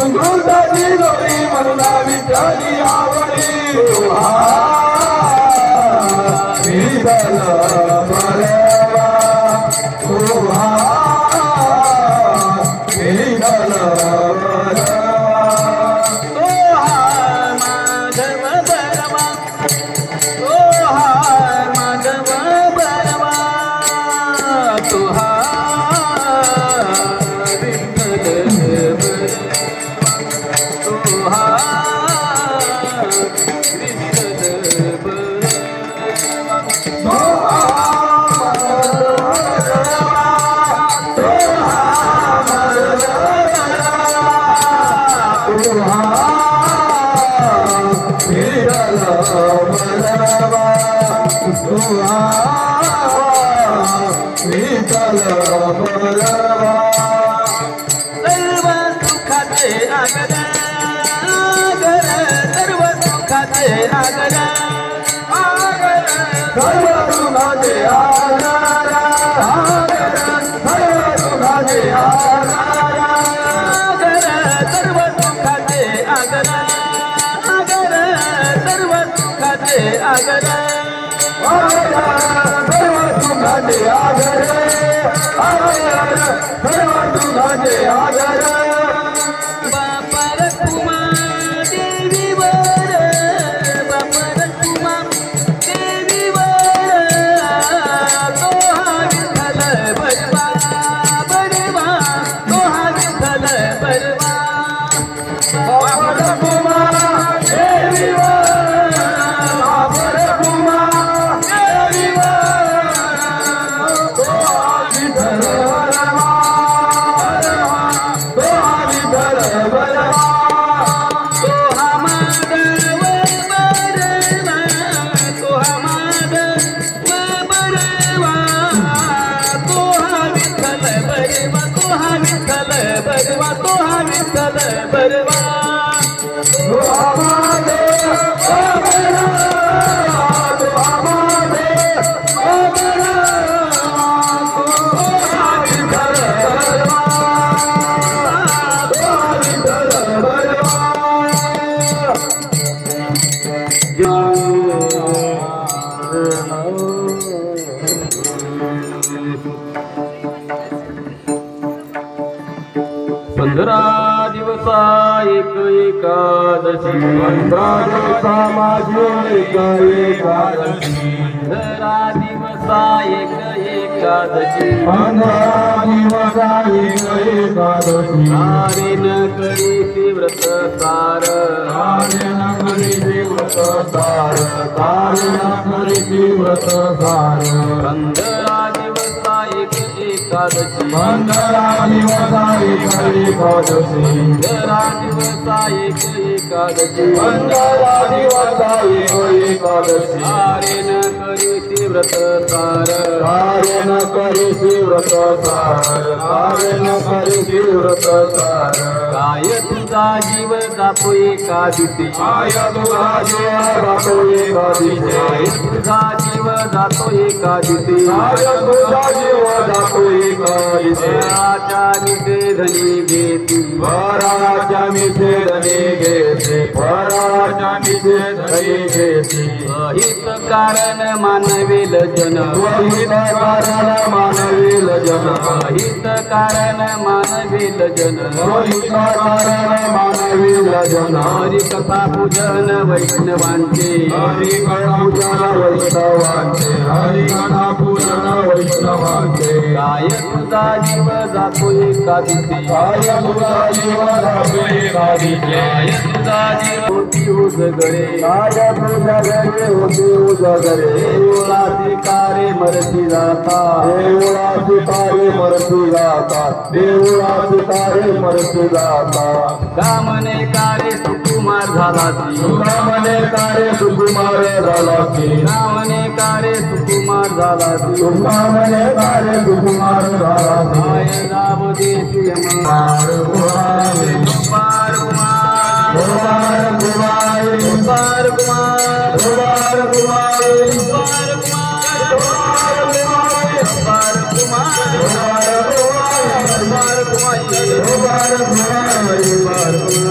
घुंगरुताची दोरी मला विठ्ठली आवडी विठ्ठल बलवा विठ्ठल विठ्ठल बलवा सर्व सुखाचे आगर सर्व सुखाचे आगर सर्व सुखाचे आधार सर्व सुखाचे आधार सर्व सुखाचे आगर सर्व सुखाचे आगर सर्व सुखाचे आधार सर्व सुखाचे आधार बापर कुमा देवीवर बापर कुमा देवीवर तो हा विठ्ठल बरवा बरवा तो हा विठ्ठल बरवा बापर कुमा देवीवर बापर कुमा देवीवर तो विठ्ठल बलवा तो विठ्ठल बलवा तो हा माधव बरवा तो हा माधव बरवा तो हा विठ्ठल बरवा तो हा विठ्ठल बरवा तो हा विठ्ठल बरवा पंधरा दिवसा एक एकादशी 15 दिवसा माझी एकादशी 15 दिवसा एक एकादशी 15 दिवसा एकादशी सारे न करी व्रत सार कार्य न करीती व्रत सार कार्य न करीती व्रत सार 15 दिवसा एक एकादशी 15 दिवसा एकादशी 15 दिवसा एक एकादशी 15 दिवसा एकादशी सारे न करी व्रत सार कार्य न करीती व्रत सार कार्य न करीती व्रत सार काय तुझा जीव जातो एकादशी आय तुझा जीव जातो एकादशी काय तुझा जीव जातो एकादशी आय तुझा जीव जातो एकादशी राजा निषेधनी घेती वराच्या मिसेदने घेते वराच्या मिसेदने घेते हित कारण मानवेल जन वहित कारण मानवील जन हित कारण मानवेल जन वहित कारण मानवील जन हरी कथा पूजन वैष्णवांचे हरिकथा पूजन वैष्णवांचे हरिकथा पूजन वैष्णवांचे काय तुझा जीव जातो एकादशी काय तुझा जीव जातो एकादशी काय तुझा जीव होती उजगरे काय तुझा घरी होती उजागरे देवळाचे कारे मरती जाता देवळाची तारे मरती जाता देवळाची तारे मरती जाता कामने कारे सुकुमार झाला ती तुकामने तारे सुकुमार झाला की कामने कारे सुकुमार झाला ती तुकामने तारे सुकुमार झाला की आय नाव देशी पार कुमारे पार कुमार पार कुमारे पार कुमार पार कुमारे पार कुमार पार कुमारे पार कुमार पार कुमारे पार कुमार पार कुमारे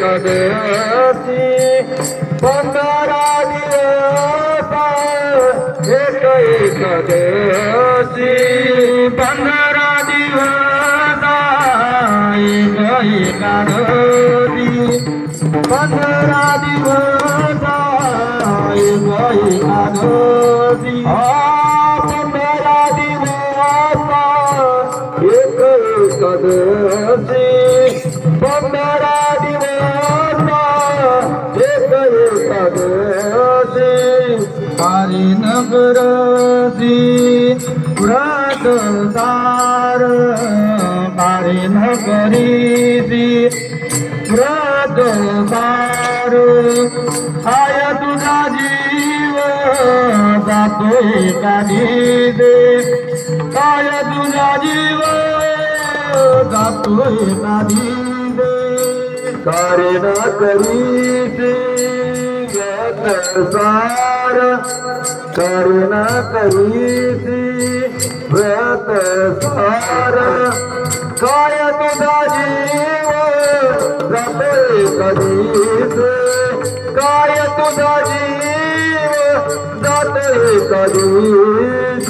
एकादशी 15 दिवस एक एकादशी 15 दिवस एक एकादशी 15 दिवस एक एकादशी 15 दिवस एक एकादशी 15 दिवस एक एकादशी कारीनगरची व्रत सार कारीनगरीची व्रत सार आय तुझा जीव जातोय काढीदे आय तुझा जीव जातोय काढीदे कारीनगरीची व्रत सार कारीनगरीची व्रत सार काय तुझा जीव जातोय कधीच काय तुझा जीव जातोय कधीच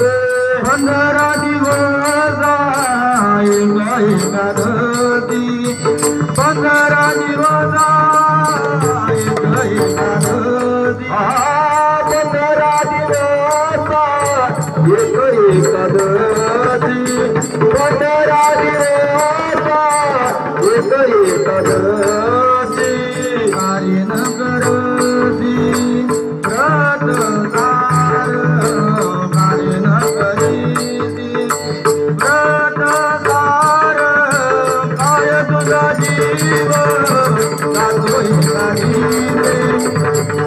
15 दिवस एकादशी 15 दिवस एकादशी 15 दिवस एक एकादशी 15 दिवस एक एकादशी कारीनगरची व्रत सार कारीनगरीची व्रत सार काय तुझा जीव जातोय काढीदे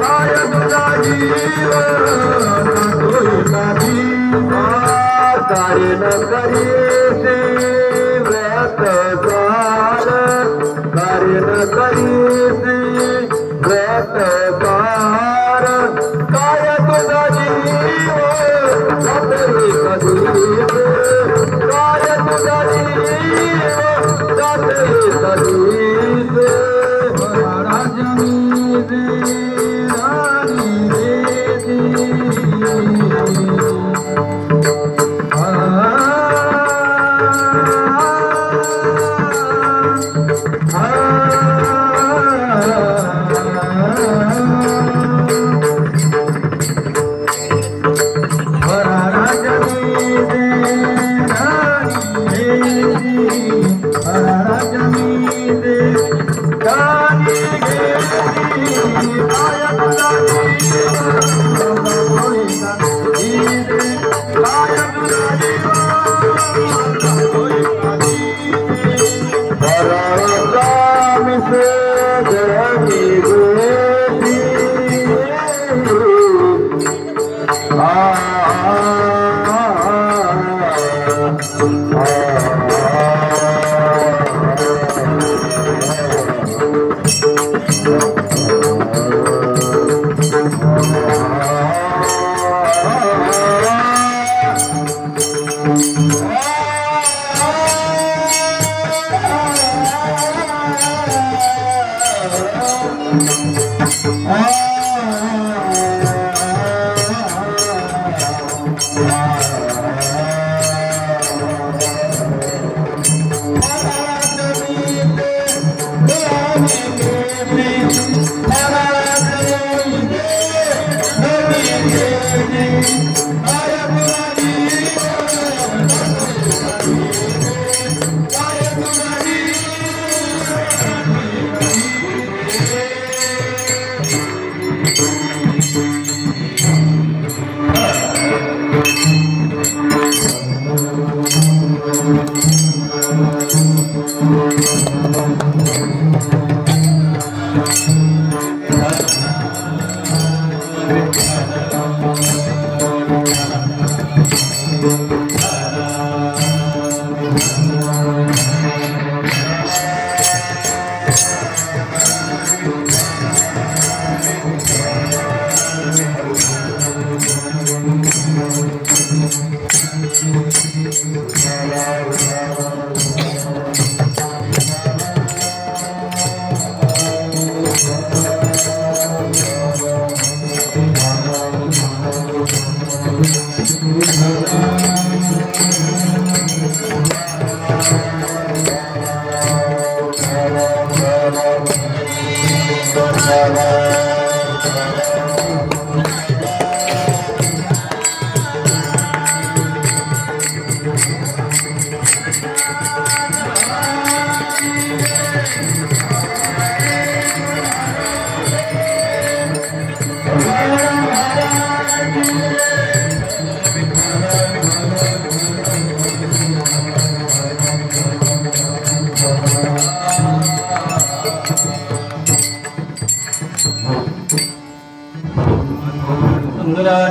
काय तुझा जीव जातोय काढीदे कारीनगरीची व्रत सार कारीनगरीची व्रत सार काय तुझा जीव जातोय कधीच काय तुझा जीव जातोय कधीच राजनी दे राणी दे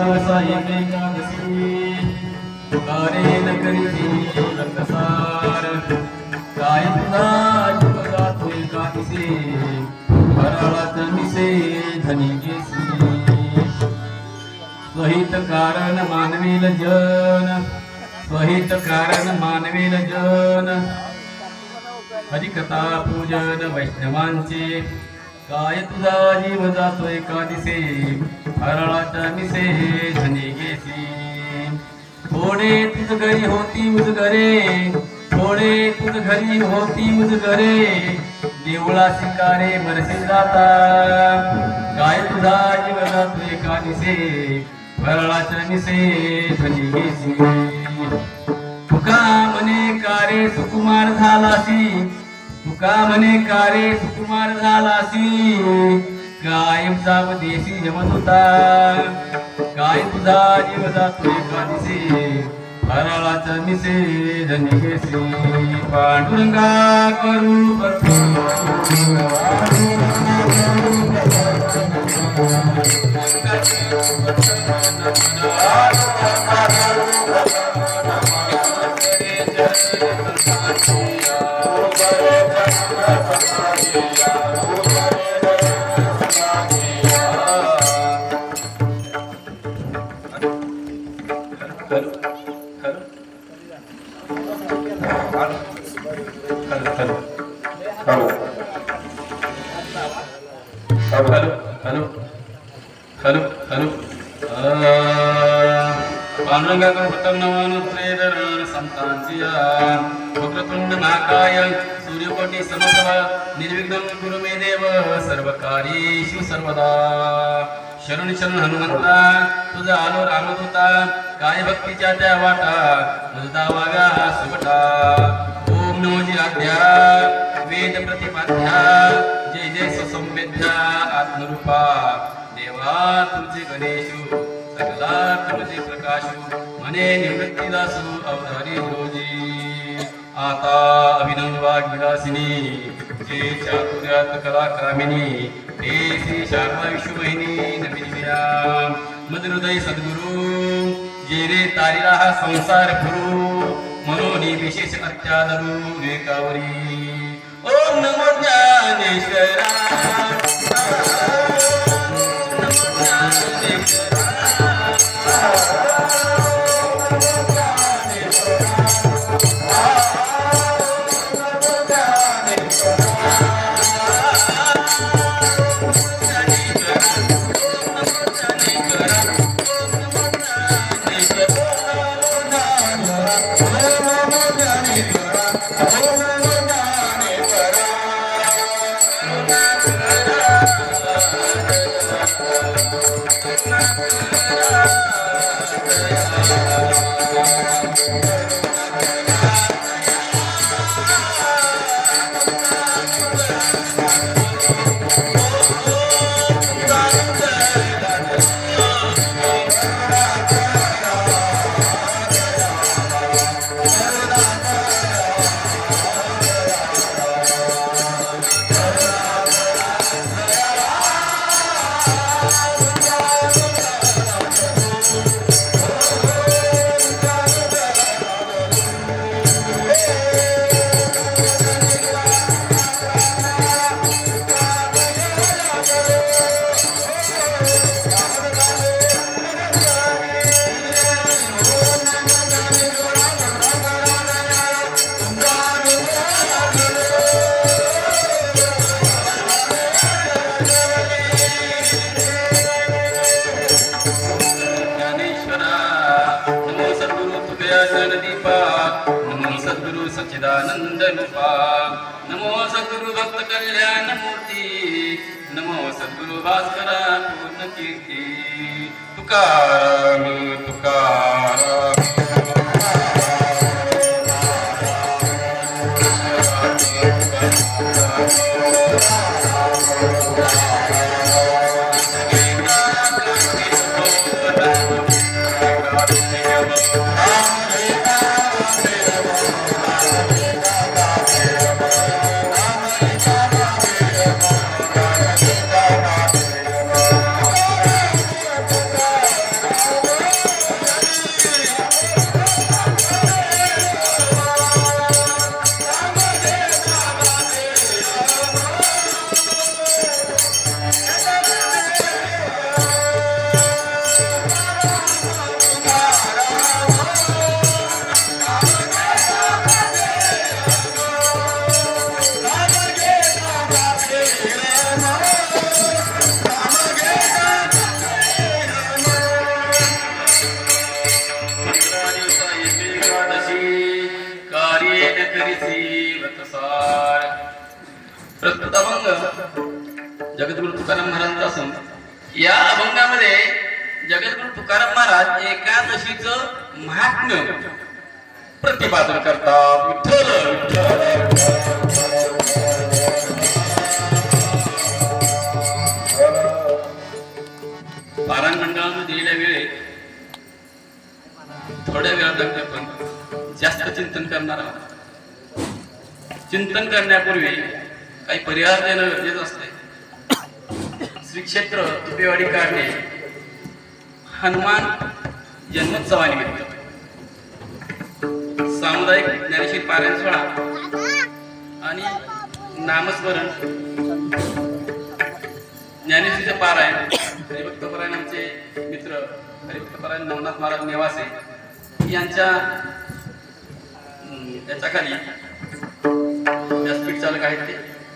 दिवसा एकादशी तुकारे नगरीची रक्तसार काय तुझा जीव जातो एकादशी फराळात मिसे धनी केसी स्वहित कारण मानवेल जन स्वहित कारण मानवेल जन हरिकथा पूजन वैष्णवांचे काय तुझा जीव जातो एकादशी फराळाच्या मिसे धनी गेसी थोडे तुझ घरी होती उजगरे थोडे तुझ घरी होती उजगरे देवळा शिकारे मरसे जाता काय तुझा जीव जातो एकादशी फराळाच्या मिसे धनी गेसी तुका म्हणे कारे सुकुमार झालासी तुका म्हणे कारे सुकुमार झालासी कायम जाव देशी जमत होता काय तुझा जीव जातो एकादशी फराळाचा मिसे धनी गेसी पांडुरंगा करू पांडुरंगाकडे प्रथम नवानुत्रेदरण संतांचिया वक्रतुंड महाकाय सूर्यकोटी समप्रभ निर्विघ्नं कुरु मे देव सर्वकार्येषु सर्वदा शरण शरण हनुमंता तुझा आलो रामदूता काय भक्तीच्या त्या वाटा मुजदा वागा सुबटा ओम नमो जिराध्या वेद प्रतिपाध्या जय जय सौम्यध्या आत्मरूपा देवा तुझे गणेशु सकला तुझे प्रकाशु मने निवृत्तीदासु अवधारी जोजी आता अभिनव वाग विलासिनी जे चातुर्यात कला कामिनी हे श्री शारदा विश्वमहिनी नबिया मधुहृदय सद्गुरु जे रे तारिला हा संसार पुरु मनोनी विशेष अत्यादरू रेकावरी ओम नमो ज्ञानेश्वरा दीपा नमो सद्गुरु सच्चिदानंद रूपा नमो सद्गुरु भक्त कल्याण मूर्ती नमो सद्गुरु भास्करा पूर्ण कीर्ती तुकाराम तुकाराम प्रस्तुत अभंग जगद्गुरु तुकाराम महाराजांचा असून या अभंगामध्ये जगद्गुरु तुकाराम महाराज एकादशीचं महात्म्य प्रतिपादन करतात. विठ्ठल पारायण मंडळामध्ये दिलेल्या वेळेत थोड्या वेळात पण जास्त चिंतन करणार आहोत. चिंतन करण्यापूर्वी काही परिहार देणं गरजेचं असते. श्री क्षेत्र तुपेवाडी काढणे हनुमान जन्मोत्सवानिमित्त सामुदायिक ज्ञानेश्वरी पारायण सोहळा आणि नामस्मरण ज्ञानेश्वरीचं पारायण हरिभक्त पारायण आमचे मित्र हरिभक्त पारायण नवनाथ महाराज नेवासे यांच्या याच्याखाली व्यासपीठ चालक आहेत ते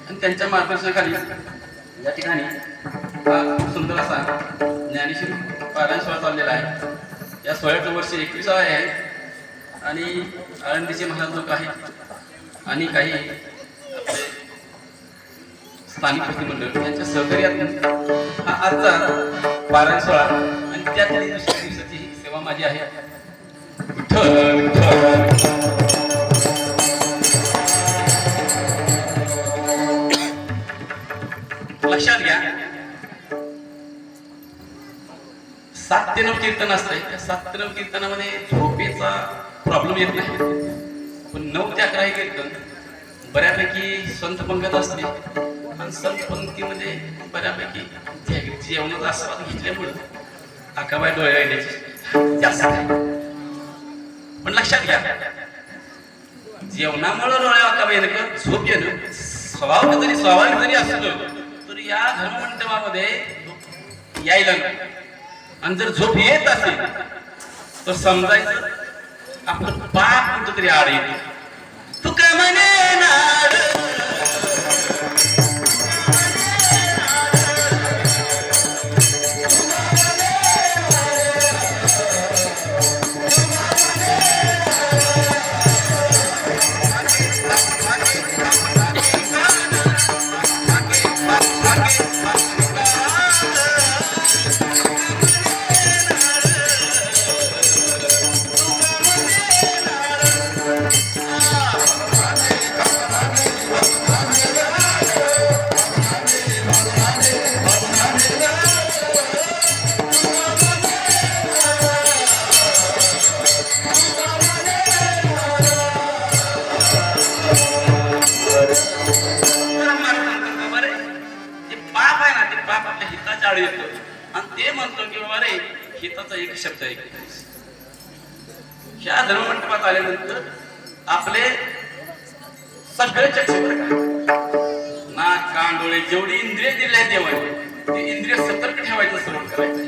आणि त्यांच्या मार्गदर्शनाखाली या ठिकाणी हा सुंदर असा ज्ञानेश्वरी पारायण सोहळा चाललेला आहे. या सोहळ्याचं वर्ष 21 आहे आणि आळंदीचे महाराज लोक आहेत आणि काही आपले स्थानिक प्रतिमंडळ यांच्या सहकार्यातून हा आजचा पारायण सोहळा आणि त्यातली दुसऱ्या दिवसाची ही सेवा माझी आहे. लक्षात घ्या 7 ते 9 कीर्तन असतंय. त्या 7 ते 9 कीर्तनामध्ये झोपेचा प्रॉब्लेम येत नाही, पण 9 ते 11 हे कीर्तन बऱ्यापैकी संत पंगत असते आणि संत पंक्तीमध्ये बऱ्यापैकी जेवणाचा आस्वाद घेतल्यामुळे अकाबाई डोळे येण्याची जास्त आहे. पण लक्षात घ्या जेवणामुळे डोळे अकाबाई येणं झोप येणं स्वाभाविक जरी असलं तर या धर्ममंडपामध्ये यायला आणि जर झोप येत असेल तर समजायचं आपलं पाप कुठं तरी आड येते. तुका म्हणे नाड एक शब्द आहे. ह्या धर्ममंडपात आल्यानंतर आपले सगळे चक्षु नाक कान डोळे जेवढी इंद्रिय दिले आहेत देवाने ते इंद्रिय सतर्क ठेवायचं सुरू करायचं.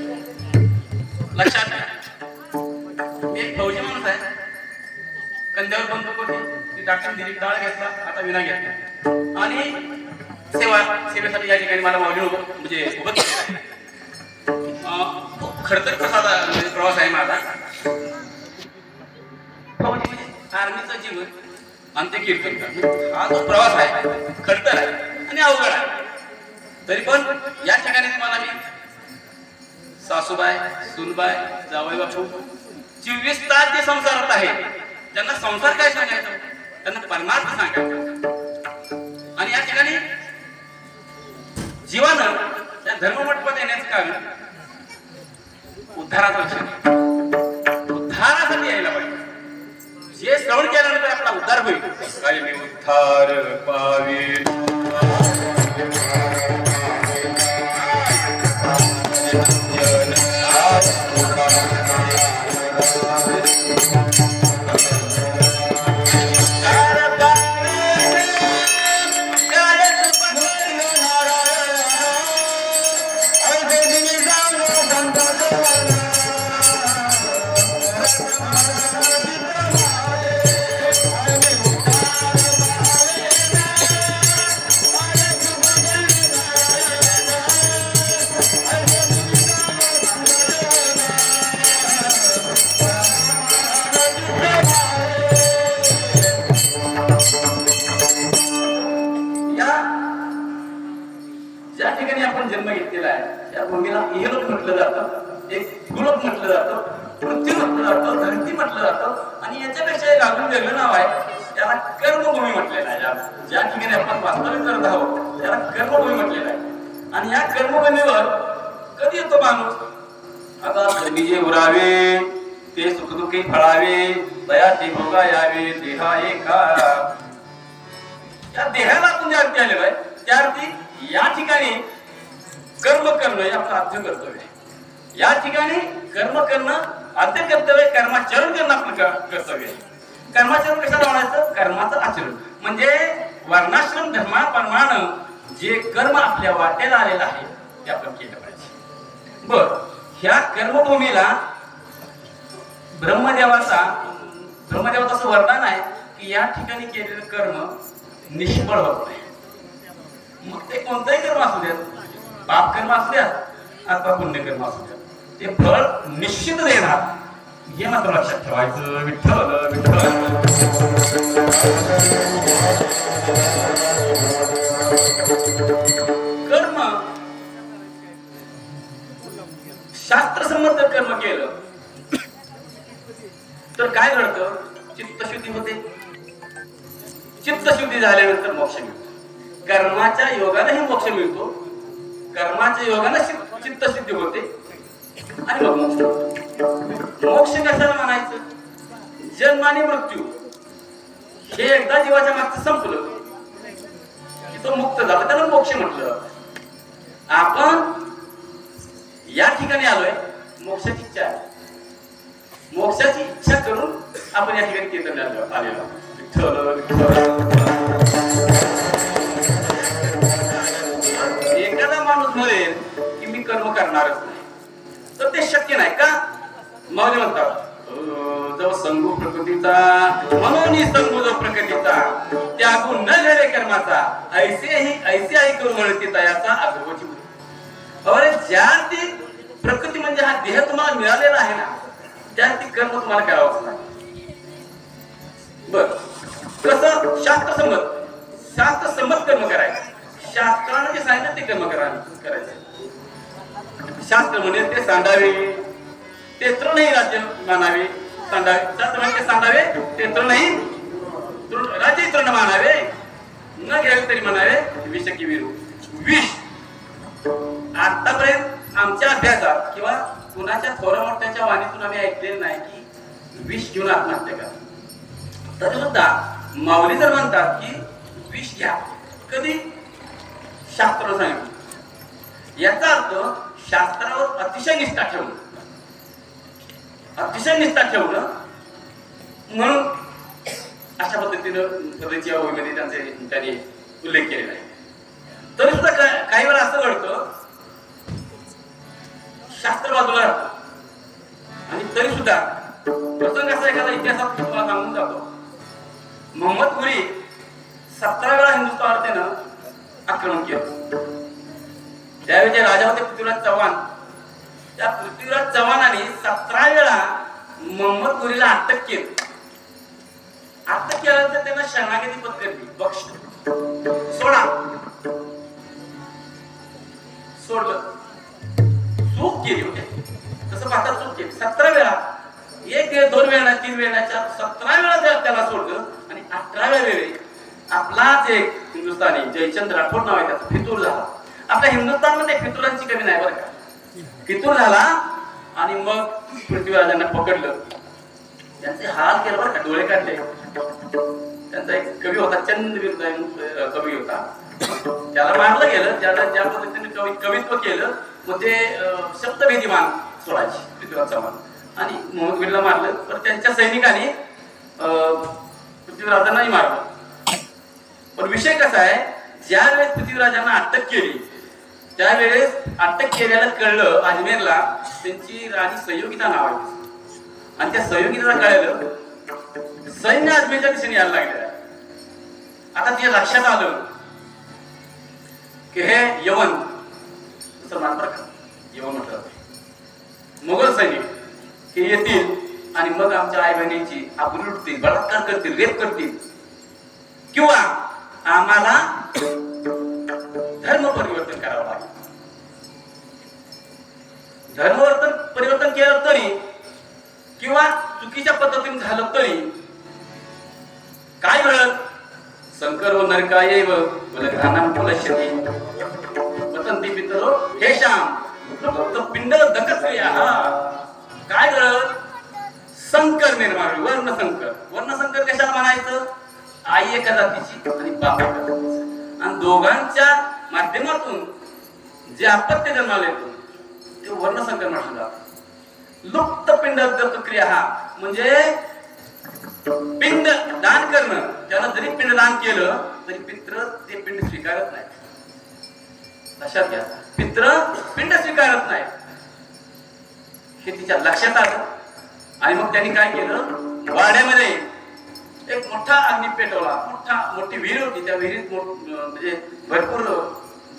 लक्षात घ्या एक फौजी माणूस आहे कंद्यावर बंदूक होती ती टाकून दिली डाळ घेतला आता विना घेतला आणि सेवेसाठी या ठिकाणी मला माऊली म्हणजे उभं केलं. खडतर कसा प्रवास आहे माझा. आर्मीचं जीवन आणि ते कीर्तन हा जो प्रवास आहे खडतर आहे आणि अवघड आहे. तरी पण या ठिकाणी तुम्हाला मी सासूबाई, सुनबाई, जावई बापू 24 तास जे संसारात आहेत त्यांना संसार काय सांगायचं, त्यांना परमार्थ सांगायचं. आणि या ठिकाणी जीवानं त्या धर्ममंडपात येण्याचं कारण उद्धाराचं लक्षण, उद्धारासाठी यायला पाहिजे. जे श्रवण केल्यानंतर आपला उद्धार होईल. काही मी उद्धार पावे जन्म घेतलेला आहे त्या भूमीला इहलोक म्हटलं जातं, एक भूलोक म्हटलं जातं, पृथ्वी म्हटलं जातं, धरती म्हटलं जातं आणि याच्यापेक्षा एक अजून वेगळं नाव आहे त्याला कर्मभूमी म्हटलेलं आहे. ज्या ठिकाणी आपण वास्तव्य करत आहोत त्याला कर्मभूमी म्हटलेलं आहे. आणि या कर्मभूमीवर कधी येतो माणूस? आता धर्मी जे उरावे ते सुखदुःखी फळावे, दया ते भोगा यावे देहा एका. या देहाला आपण ज्या अर्थी आलेलो आहे त्या अर्थी या ठिकाणी कर्म करणं हे आपलं आद्य कर्तव्य आहे. या ठिकाणी कर्म करणं आद्य कर्तव्य, कर्माचरण करणं आपलं कर्तव्य आहे. कर्माचरण कशाला म्हणायचं? कर्माचं आचरण म्हणजे वर्णाश्रम धर्माप्रमाणे जे कर्म आपल्या वाटेला आलेलं आहे ते आपण केलं पाहिजे. बर, ह्या कर्मभूमीला ब्रह्मदेवाचं असं वरदान आहे की या ठिकाणी केलेलं कर्म निष्फळ होत नाही. मग ते कोणतंही कर्म असू द्यात, पाप कर्म असू द्यात अथवा पुण्य कर्म असू द्यात, ते फळ निश्चित देणार हे मात्र लक्षात ठेवायचं. विठ्ठल विठ्ठल. कर्म शास्त्रसंमत कर्म केलं तर काय घडतं? चित्तशुद्धी होते. चित्तशुद्धी झाल्यानंतर मोक्ष मिळतो. कर्माच्या योगानेही मोक्ष मिळतो, कर्माच्या योगाने चित्तशुद्धी होते आणि मग मोक्ष. मोक्ष कशाला म्हणायचं? जन्म आणि मृत्यू हे एकदा जीवाच्या मागचं संपलं की तो मुक्त झाला, त्याला मोक्ष म्हटलं. आपण या ठिकाणी आलोय मोक्षाची इच्छा आहे. मोक्षाची इच्छा करून आपण या ठिकाणी कीर्तन आलेलो. विठ्ठल विठ्ठल. एखादा माणूस म्हणेल की मी कर्म करणारच नाही तर ते शक्य नाही का? माऊली म्हणतात जो संगू प्रकृतीचा म्हणून संगू जो प्रकृतीचा त्यागून न घडे कर्माचा ऐसे आई करू म्हणते तयाचा अगोची. अरे ज्या ती प्रकृती म्हणजे हा देह तुम्हाला मिळालेला आहे ना त्या ती कर्म तुम्हाला करावंच नाही. बर, कसं? शास्त्रसंमत कर्म करायचं. शास्त्राने जे सांगितलं ते कर्म करायचं. शास्त्र म्हणजे ते सांडावे ते तृणही राज्य मानावे. शास्त्र म्हणजे सांडावे ते तृणही राज्य तृण मानावे. न घ्यावे तरी म्हणावे विष की विरू. विष आतापर्यंत आमच्या अभ्यासात किंवा कुणाच्या थोरा मोठ्याच्या वाणीतून आम्ही ऐकलेलं नाही की विष घेऊन आत्महत्या करा. तरी सुद्धा माऊली जर म्हणतात की विष घ्या, कधी? शास्त्र सांगितलं. याचा अर्थ शास्त्रावर अतिशय निष्ठा ठेवणं, अतिशय निष्ठा ठेवणं. म्हणून अशा पद्धतीनं ओळीमध्ये त्यांनी उल्लेख केलेला आहे. तरी सुद्धा काही वेळा असं घडतं शास्त्र बाजूला राहतं आणि तरी सुद्धा प्रसंग असा एखादा इतिहासात तुम्हाला सांगून जातो. मोहम्मद घुरी 17 वेळा हिंदुस्थानवर त्यानं आक्रमण केलं. त्यावेळी जे राजा होते पृथ्वीराज चव्हाण, त्या पृथ्वीराज चव्हाणाने 17 वेळा मोहम्मद घुरीला अटक केली आता केल्यानंतर त्यांना शरणागती पत्करली, बक्ष सोडा, सोडलं, चूक केली होती तसं पाहता, चूक केली 17 वेळा, 1 वेळ 2 वेळा 3 वेळाच्या 17 वेळा त्याला सोडलं आणि 18व्या वेळी आपलाच एक हिंदुस्थानी जयचंद राठोड नाव आहे त्याचा फितूर झाला. आपल्या हिंदुस्थानमध्ये फितुरांची कमी नाही बरं का. फितूर झाला आणि मग पृथ्वीराजांना पकडलं, त्यांचे हाल केलं बरं का, डोळे काढले. त्यांचा एक कवी होता, चंद्रवीर कवी होता, त्याला मारलं गेलं. ज्या पद्धतीने कवित्व केलं मग ते शब्दभेदीमान सोडायचे पृथ्वीराज चव्हाण, आणि मोहम्मदला मारलं. तर त्यांच्या सैनिकांनी पृथ्वीराजांनाही मारलं. पण विषय कसा आहे, ज्या वेळेस पृथ्वीराजांना अटक केली त्यावेळेस अटक केल्याला कळलं अजमेरला त्यांची राणी संयोगिता नाव आहे, आणि त्या संयोगिताला कळलं सैन्य अजमेरच्या दिशेने यायला लागलेलं आहे. आता तिच्या लक्षात आलं की हे यवन, मुसलमान बरं का, यवन म्हटलं जातं, मुघल सैनिक हे येतील आणि मग आमच्या आई बहिणींची आबरू लुटतील, बलात्कार करतील, रेप करतील, किंवा आम्हाला धर्म परिवर्तन करावं लागेल. धर्म परिवर्तन केलं तरी किंवा चुकीच्या पद्धतीने झालं तरी काय घडत, संकर व नरकायैव वलघ्राणां कुलश्यति वतन्ति पितरो हेषां पिंड दकत्रियाः. काय घडत, संकर निर्माण, वर्णसंकर. वर्णसंकर कशाला म्हणायचं, आई एका जातीची आणि बाप एका जातीचा, आणि दोघांच्या माध्यमातून जे अपत्य जन्माला येतो ते वर्णसंकर म्हटलं जातं. लुप्त पिंड दत्तक्रिया हा म्हणजे पिंड दान करणं. त्यानं जरी पिंड दान केलं तरी पित्र ते पिंड स्वीकारत नाही. लक्षात घ्या, पित्र पिंड स्वीकारत नाही हे तिच्या लक्षात आलं. आणि मग त्यांनी काय केलं, वाड्यामध्ये एक मोठा अग्नी पेटवला. मोठी विहीर होती, त्या विहिरीत म्हणजे भरपूर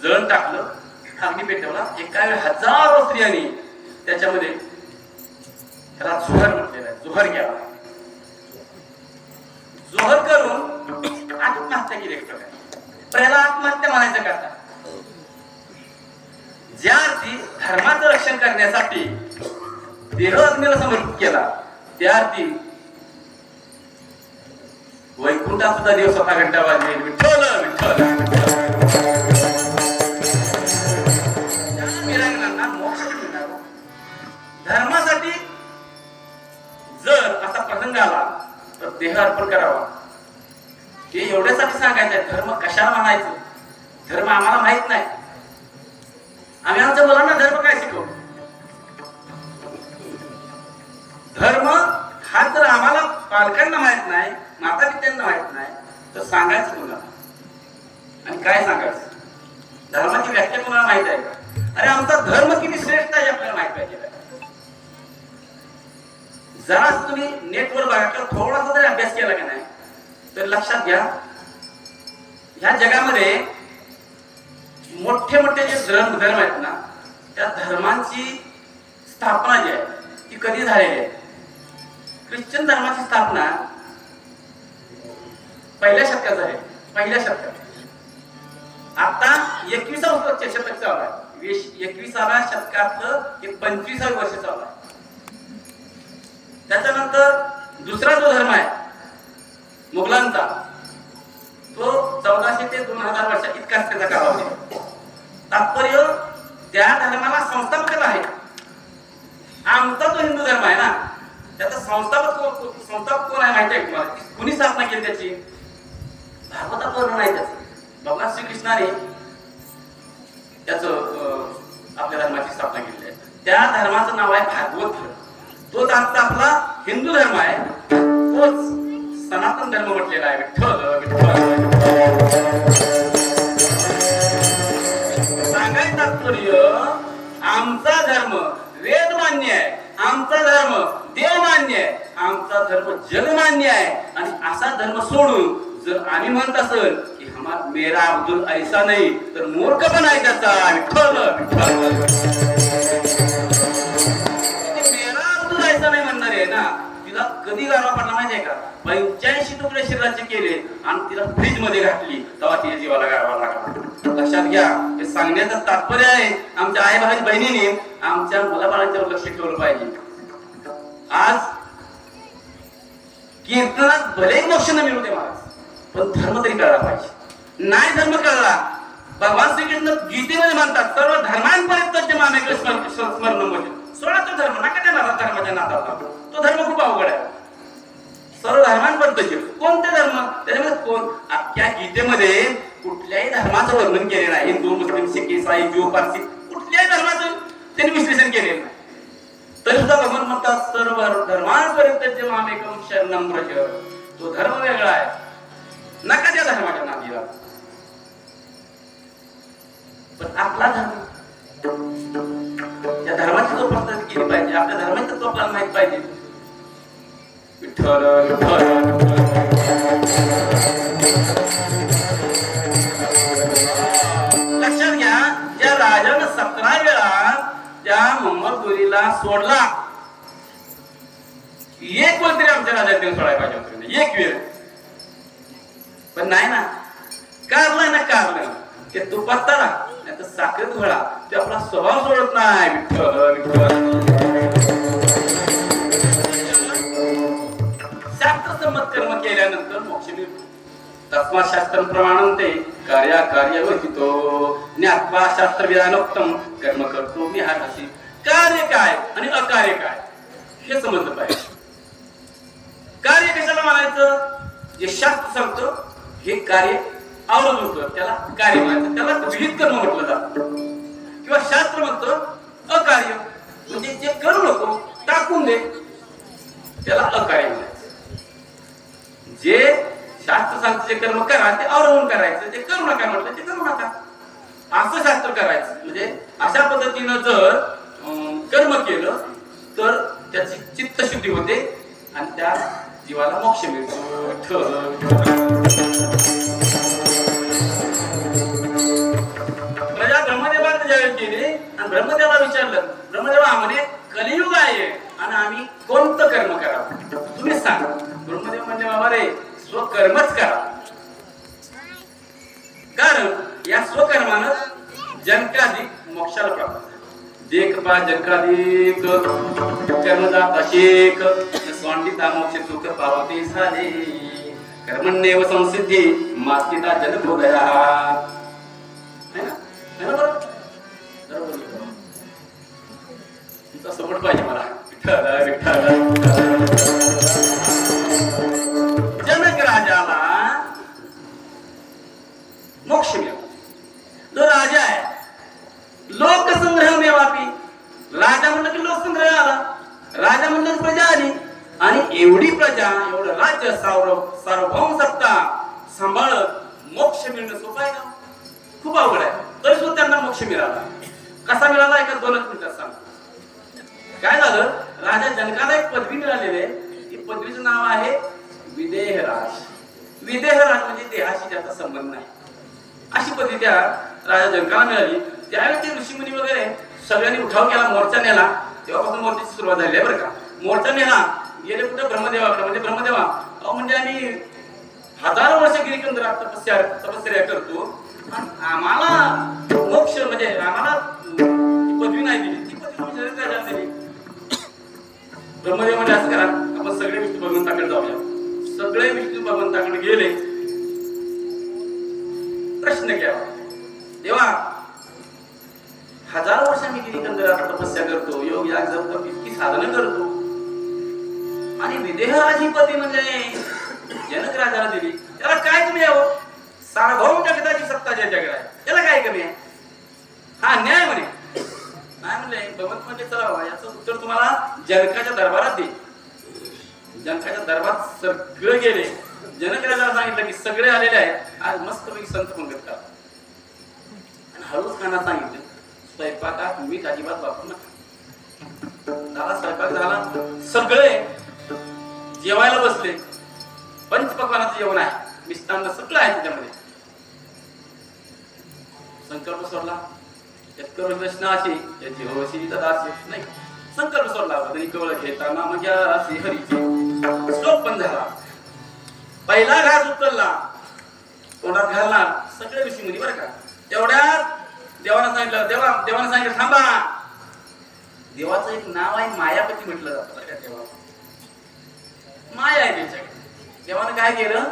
जळण टाकलं, अग्नी पेटवला. एका वेळी हजारो स्त्रियांनी त्याच्यामध्ये, त्याला जोहर म्हटलेला आहे, जोहर घ्या, जोहर करून आत्महत्या केली. एक प्रकारे पहिला आत्महत्या म्हणायचं का, ज्या अर्थी धर्माचं रक्षण करण्यासाठी देह अग्नीला समर्पित केला त्या अर्थी वैकुंठात सुद्धा देव स्वतः घंटा वाजले, विठ्ठल विठ्ठल मोक्ष मिळणार. धर्मासाठी जर असा प्रसंग आला तर देह अर्पण करावा. हे एवढ्यासाठी सांगायचंय. धर्म कशाला म्हणायचं, धर्म आम्हाला माहित नाही. आम्ही आमच्या मुलांना धर्म काय शिकवतो. धर्म हा जर आम्हाला पालकांना माहित नाही, माता पित्यांना माहित नाही तर सांगायचं कोणाला आणि काय सांगायचं. धर्माची व्याख्या कोणाला माहित आहे का, अरे आमचा धर्म किती श्रेष्ठ आहे आपल्याला माहित पाहिजे. जरा तुम्ही नेटवर बघा किंवा थोडासा जरी अभ्यास केला की नाही तर लक्षात घ्या, ह्या जगामध्ये मोठे मोठे जे धर्म आहेत ना, त्या धर्मांची स्थापना जी आहे ती कधी झालेली आहे. ख्रिश्चन धर्माची स्थापना पहिल्या शतकात झाली. पहिल्या शतकात. आता 21व्या शतक चालू आहे. 21व्या शतकातलं हे 25व्या वर्ष चालू आहे. त्याच्यानंतर दुसरा जो धर्म आहे मुघलांचा, तो 1400 ते 2000 वर्ष इतकाच त्याचा कालावधी. तात्पर्य त्या धर्माला संस्थापक आहे. आमचा जो हिंदू धर्म आहे ना, त्याचा संस्थापक कोण आहे माहिती आहे तुम्हाला, कुणी स्थापना केली त्याची, भागवतात वर्णन आहे त्याचं. भगवान श्रीकृष्णाने त्याचं आपल्या धर्माची स्थापना केलेली आहे. त्या धर्माचं नाव आहे भागवत धर्म. तोच आजचा आपला हिंदू धर्म आहे, तोच सनातन धर्म म्हटलेला आहे. विठ्ठल विठ्ठल. सांगायचं तात्पर्य, आमचा धर्म वेद मान्य आहे, आमचा धर्म देव मान्य आहे, आमचा धर्म जग मान्य आहे. आणि असा धर्म सोडून जर आम्ही म्हणत असेल की हमारा मेरा अब्दुल ऐसा नाही, तर मूर्ख पण आहे त्याचा. विठ्ठल विठ्ठल. मेरा अब्दुल ऐसा नाही म्हणणारे आहे ना, तिला कधी गारवा पडला माहितीये का? 85 तुकडे शरीराचे केले आणि तिला फ्रीज मध्ये घातली, तेव्हा तिच्या जीवाला गारवा लागला. लक्षात घ्या, हे सांगण्याचं तात्पर्य आहे आमच्या आई भाई बहिणीने आमच्या मुलाबाळांच्यावर लक्ष ठेवलं पाहिजे. आज कीर्तनात भले मोक्ष न मिळू दे महाराज, पण धर्म तरी कळला पाहिजे. नाही धर्म कळला, भगवान श्रीकृष्ण गीतेमध्ये म्हणतात सर्व धर्मांपर्यंत मामेकडे स्मरण म्हणजे सोडा तो धर्म नका त्या धर्माच्या नादाला. तो धर्म खूप अवघड आहे. सर्व धर्मांपर्यंत कोणते धर्म, त्याच्यामध्ये कोण अख्ख्या गीतेमध्ये कुठल्याही धर्माचं वर्णन केलेलं नाही. हिंदू, मुस्लिम, सिख, इसाई, ज्यू, पारसी कुठल्याही धर्माचं त्यांनी विश्लेषण केलेलं नाही. तरी सुद्धा भगवान म्हणतात सर्व धर्मांपर्यंत मामेकम शरणम व्रज. तो धर्म वेगळा आहे, नका त्या धर्माच्या नादीला. पण आपला धर्म, त्या धर्माची जोपासना केली पाहिजे. आपल्या धर्माची तत्व आपल्याला माहित पाहिजे. विठ्ठल लक्षात घ्या, ज्या राजानं 17 वेळा त्या मंगळगुरीला सोडला, एक वेळ तरी आमच्या राजाने सोडायला पाहिजे होतं, एक वेळ. पण नाही ना, कारलं ना कारलं ते तुपात तळा नाही तर साखरेत घोळा, ते आपला स्वभाव सोडत नाही. विठ्ठल विठ्ठल. शास्त्रसंमत कर्म केल्यानंतर मोक्ष मिळतो. तस्मात् शास्त्रं प्रमाणन्ते कार्या कार्यवर्तितो ज्ञात्वा शास्त्र विधानोक्तम कर्म करतो विहारसी. कार्य काय आणि अकार्य काय हे समजलं पाहिजे. कार्य कशाला म्हणायचं? जे शास्त्र सांगतं हे कार्य आवडत होतं त्याला कार्य म्हणायचं, त्याला विहित कर्म म्हटलं जातं. किंवा शास्त्र म्हणतं अकार्य म्हणजे जे करू नको टाकून दे त्याला अकार्य म्हणायचं. जे शास्त्र सांगतं जे कर्म करा ते आवडून करायचं, जे करू नका म्हटलं ते करू नका असं शास्त्र करायचं. म्हणजे अशा पद्धतीनं जर कर्म केलं तर त्याची चित्तशुद्धी होते आणि त्या जीवाला मोक्ष मिळतो. प्रजा ब्रह्मदेवाने ज्यावेळी केले आणि ब्रह्मदेवाला विचारलं, ब्रह्मदेवा म्हणे कलियुग आहे आणि आम्ही कोणतं कर्म करावं तुम्ही सांगा. ब्रह्मदेव म्हणजे बाबा रे स्वकर्मच करा, कारण या स्वकर्मानं जनकाधिक मोक्षाला प्राप्त. देख पा जनकाधिक कर्मदाता शेख स्वांडिता मोक्ष सुख पावते झाले कर्मण्येव संसिद्धी मास्तिता जनबोधया. है ना? बरोबर तुमचा सपोर्ट पाहिजे मला. विठ्ठल विठ्ठल. जनक राजाला मोक्ष मिळाला. जो राजा आहे लोकसंग्रह मेवापी. राजा म्हणलं की लोकसंग्रह आला, राजा म्हणलं की प्रजा आली. आणि एवढी प्रजा एवढं राज्य सार्वभौम सत्ता सांभाळत मोक्ष मिळणं सोपं आहे का? खूप अवघड आहे. तरी सुद्धा त्यांना मोक्ष मिळाला. कसा मिळाला एका 2 मिनिटात सांग. काय झालं, राजा जनकाला एक पदवी मिळालेली आहे. ती पदवीचं नाव आहे विदेहराज. विदेहराज म्हणजे देहाशी ज्याचा संबंध नाही अशी पदवी त्या राजा जनकाला मिळाली. त्यावेळी ते ऋषीमुनी वगैरे सगळ्यांनी उठाव केला, मोर्चा नेला. तेव्हापासून मोर्चाची सुरुवात झाली आहे बरं का. मोर्चा नेला, गेले कुठे ब्रह्मदेवाकडे. म्हणजे ब्रह्मदेवा म्हणजे आम्ही 1000 वर्ष गिरिकंदरात तपस्या करतो आणि आम्हाला मोक्ष म्हणजे आम्हाला पदवी नाही दिली. ती पदवी म्हणजे राजाला दिली. ब्रह्मदेव म्हणजे असं करा, आपण सगळे विष्णू भगवंताकडे जाऊया. सगळे विष्णू भगवंताकडे गेले. प्रश्न केला, देवा 1000 वर्ष मी गिरिकंदरात तपस्या करतो, योग याग जप इतकी साधनं करतो आणि विदेहराज ही पदवी म्हणजे जनक राजाला दिली. त्याला काय कमी आहे? सार्वभौम जगताची सत्ता ज्या जगात आहे त्याला काय कमी आहे? हा न्याय म्हणे. नाही म्हणले भगवंत म्हणजे चला याचं उत्तर तुम्हाला जनकाच्या दरबारात दे. जनकाच्या दरबारात सगळे गेले. जनक राजाला सांगितलं की सगळे आलेले आहेत, आज मस्तपैकी संत पंगत करा. आणि हळूच खाना सांगितलं स्वयंपाकात मीठ अजिबात वापरू नका. झाला स्वयंपाक झाला, सगळे जेवायला बसले. पंचपक्वानाचं जेवण आहे, मिष्टान्न सगळं आहे त्याच्यामध्ये. संकल्प सोडला, यत्करो दर्शनाशी यती होशी तदासी. नाही संकल्प सोडला होता कवळ घेताना मग असे हरीचे श्लोक पण झाला. पहिला घास उचलला तोंडात घालणार सगळे ऋषी मुनी बरं का. तेवढ्यात देवानं सांगितलं थांबा. देवाचं एक नाव आहे मायापती म्हटलं जातं बरं का. देवा माया आहे त्यांच्याकडे. देवानं काय केलं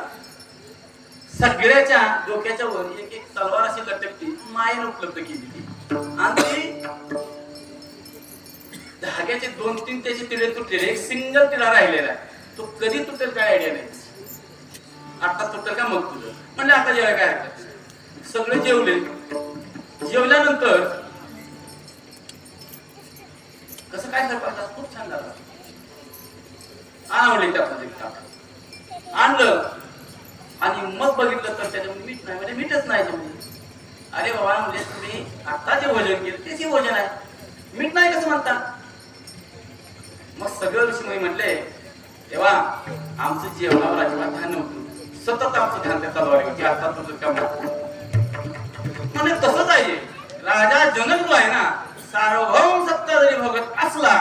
सगळ्याच्या डोक्याच्या वर एक एक तलवार अशी लटकती मायेनं उपलब्ध केली आणि ती धाग्याचे 2-3 त्याचे तिळे तुटलेले एक सिंगल तिळा राहिलेला आहे. तो कधी तुटेल काय आयडिया नाही. आता तुटेल का मग तुझं म्हणजे आता जेवाय काय हरकत. सगळे जेवले. जेवल्यानंतर कसं काय स्वयंपाक खूप छान झालं. आणवले त्यात आणलं आणि मग बघितलं तर त्याच्यामध्ये मीठ नाही म्हणजे मीठच नाही त्यामध्ये. अरे बाबा म्हणजे तुम्ही आता जे भोजन केलं तेच भोजन आहे मीठ नाही कसं म्हणता. मग सगळं ऋषी म्हटले तेव्हा आमचं जेवणावर अजिबात ध्यान नव्हतं. सतत आमचं ध्यान त्या तलवारीवरती आता तुझं काम म्हणजे तसंच आहे. राजा जनक जो आहे ना सार्वभौम सत्ता जरी भोगत असला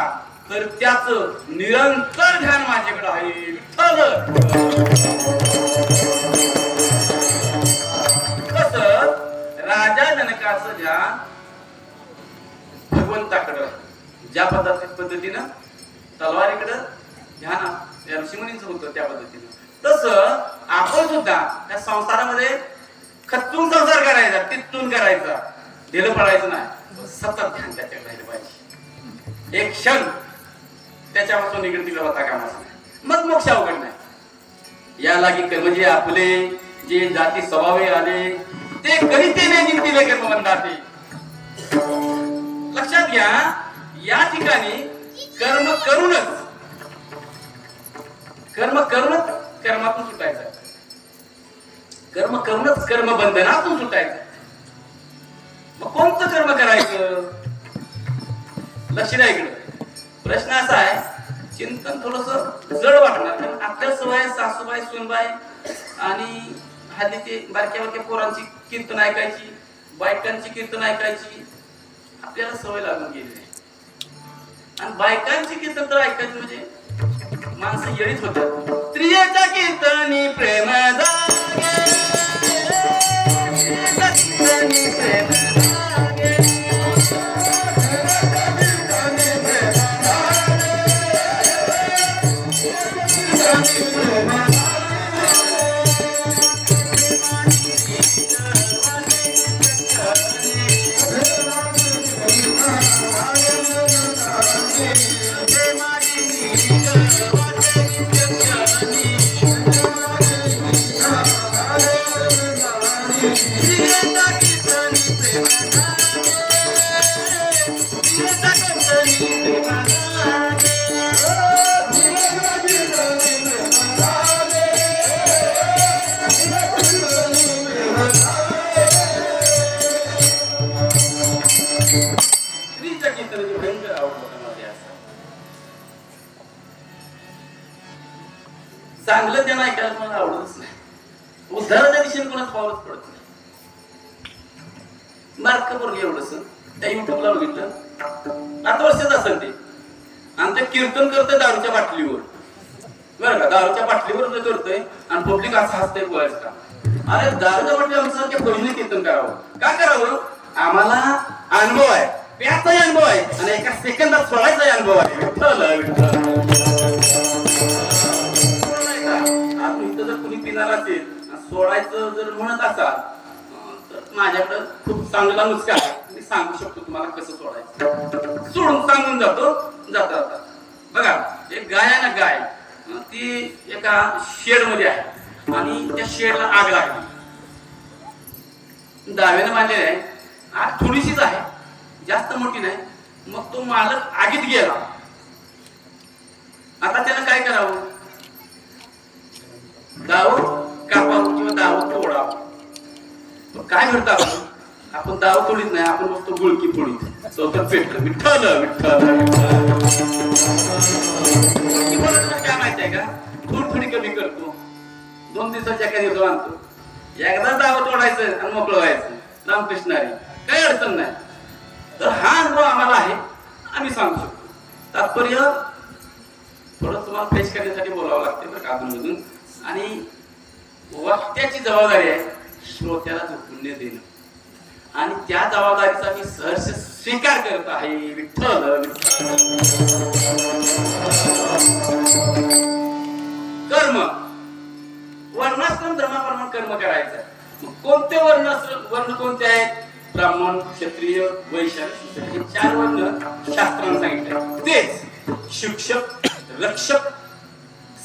तर त्याच निरंतर ध्यान माझ्याकडे आहे. कसं राजा जनकाचं ध्यान भगवंताकडे ज्या पद्धतीनं तलवारीकडं ध्यान या ऋषीमुनींचं होतं त्या पद्धतीनं तसं आपण सुद्धा त्या संसारामध्ये खचून संसार करायचा तिथून करायचा ढिलं पडायचं नाही. सतत ध्यान त्याच्याकडे राहिलं पाहिजे. एक क्षण त्याच्यापासून निगडीला होता कामाचा मग मोक्ष अवघड नाही. या लागी म्हणजे आपले जे जाती स्वभावे आले ते करीतेने जिंकले कर्मबंधाते. लक्षात घ्या या ठिकाणी कर्म करूनच कर्मातून सुटायचं. कर्म करूनच कर्मबंधनातून सुटायचं. मग कोणतं कर्म करायचं लक्ष द्या इकडं. प्रश्न असा आहे चिंतन थोडस जड वाटणार कारण आपल्या सवय सासूबाई सुनबाई आणि हल्ली ते बारक्या पोरांची कीर्तन ऐकायची बायकांची कीर्तन ऐकायची आपल्याला सवय लागून गेली आहे. आणि बायकांची कीर्तन तर ऐकायची म्हणजे माणसं येळीच होतात. स्त्रियेच्या कीर्तनी प्रेम जागे, स्त्रियेच्या कीर्तनी प्रेम जागे. चांगलं त्यांना ऐकायला मला आवडतच नाही. उद्धाराच्या दिशेने कोणाच पावलच पडत नाही. बारक पोरग एवढंच त्या युट्यूबला बघितलं 8 वर्षाचं असेल ते आणि ते कीर्तन करतोय दारूच्या बाटलीवर बरं का. दारूच्या बाटलीवर ते करतोय आणि पब्लिक असं हसतंय बोलायचं का. अरे दारूच्या बाटली आमच्यासारख्या पहिली कीर्तन करावं का करावं. आम्हाला अनुभव आहे प्याचाही अनुभव आहे आणि एका सेकंदात सोडायचाही अनुभव आहे. जर कुणी पिणार असेल सोडायचं जर म्हणत असाल तर माझ्याकडे खूप चांगला नुसका आहे. मी सांगू शकतो तुम्हाला कसं सोडायचं. सोडून सांगून जातो जाता बघा. एक गाय आहे ना गाय ती एका शेड मध्ये आहे आणि त्या शेडला आग लागली. दाव्याने बांधलेली आहे. आग थोडीशीच आहे जास्त मोठी नाही. मग तो मालक आगीत गेला. आता त्यानं काय करावं. दाव कापावं किंवा दाव तोडावं. काय घडतं आपण दाव तोडीत नाही आपण बघतो गुळकी फोडीत तर पेटलं विठ्ठल विठ्ठल. काय माहिती आहे का थोडी कमी करतो 2 दिवसाच्या एका दिवस आणतो. एकदा दाव तोडायचं आणि मोकळं व्हायचं रामकृष्णारी काही अडचण नाही. तर हा अनुभव आम्हाला आहे आम्ही सांगू शकतो. तात्पर्य थोडं तुम्हाला फ्रेश करण्यासाठी बोलावं लागते बरं का अधूनमधून. आणि वक्त्याची जबाबदारी आहे श्रोत्याला झोपून देणं, आणि त्या जबाबदारीचा मी सहर्ष स्वीकार करत आहे. विठ्ठल विठ्ठल. कर्म वर्णाश्रम धर्माप्रमाणे कर्म करायचं. कोणते वर्ण कोणते आहेत? ब्राह्मण, क्षत्रिय, वैश्य, हे 4 वर्ण शास्त्राने सांगितले. तेच शिक्षक, रक्षक,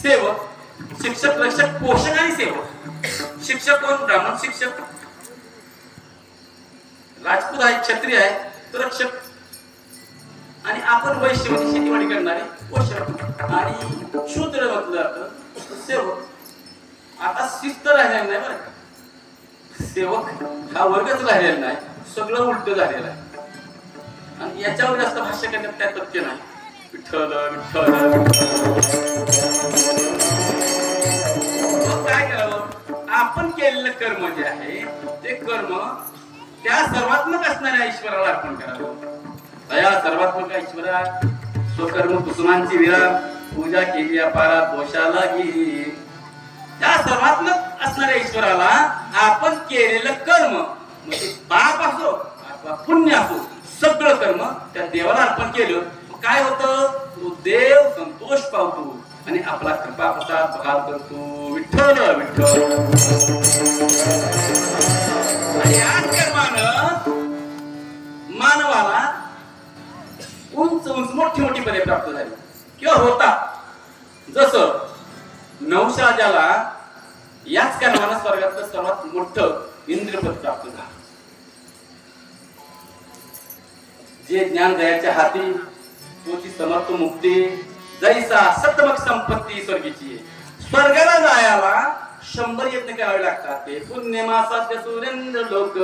सेवक. शिक्षक, रक्षक, पोषक आणि सेवक. शिक्षक कोण? ब्राह्मण शिक्षक, राजपूत आहे, क्षत्रिय आहे तो रक्षक, आणि आपण वैश्य म्हणजे शेतीवाडी करणारे पोषक, आणि शूद्र म्हटलं जातं सेवक. आता शिस्त राहिलेलं नाही बरं का. सेवक हा वर्गच राहिलेला नाही, सगळं उलट झालेलं आहे. आणि याच्यावर जास्त भाष्य करण्यात काय तथ्य नाही. विठ्ठल विठ्ठल. काय करावं? आपण केलेलं कर्म जे आहे ते कर्म त्या सर्वात्मक असणाऱ्या ईश्वराला अर्पण करावं. दया सर्वात्मक ईश्वरा स्वकर्म कुसुमांची विरा पूजा केली अपारा दोषाला गी. त्या सर्वात्मक असणाऱ्या ईश्वराला आपण केलेलं कर्म म्हणजे पाप असो अथवा पुण्य असो सगळं कर्म त्या देवाला अर्पण केलं. काय होतं? तो देव संतोष पावतो आणि आपला कृपा प्रसाद भाग करतो. विठ्ठल विठ्ठल. आणि याच कर्मानं मानवाला उंच उंच मोठी मोठी पदे प्राप्त झाली किंवा होता. जसं नहुष राजाला याच कर्मानं स्वर्गातलं सर्वात मोठं इंद्रपद प्राप्त झालं. जे ज्ञान दयाच्या हाती तोची समर्थ मुक्ती जैसा सतमक संपत्ती स्वर्गीची. स्वर्गाला जायला 100 यत्न करावे लागतात. ते पुण्यमासाद्य सुरेंद्र लोक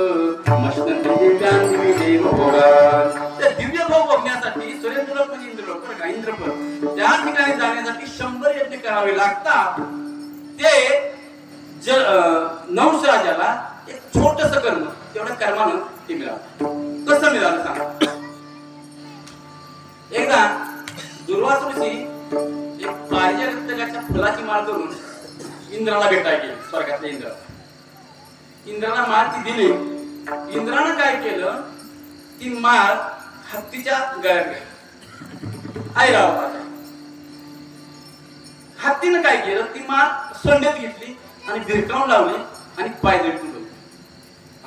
देव भोगान. त्या दिव्य भोग भोगण्यासाठी सुरेंद्र लोक म्हणजे इंद्र लोक बरं का, इंद्रपद त्या ठिकाणी जाण्यासाठी 100 यत्न करावे लागतात. ते नहुष राजाला एक छोटस कर्म तेवढ्या कर्मानं ते मिळालं. कसं मिळालं सांगा? एकदा दुर्वासुची एक पारिजातकाच्या फुलाची माळ करून इंद्राला भेटायला गेली. स्वर्गातल्या इंद्राला माळ ती दिली. इंद्रानं काय केलं? ती माळ हत्तीच्या गळ्यात घातली. ऐरावताच्या हत्तीनं काय केलं? ती माळ सोंडेत घेतली आणि भिरकावून लावली आणि पाय दडपून ठेवले.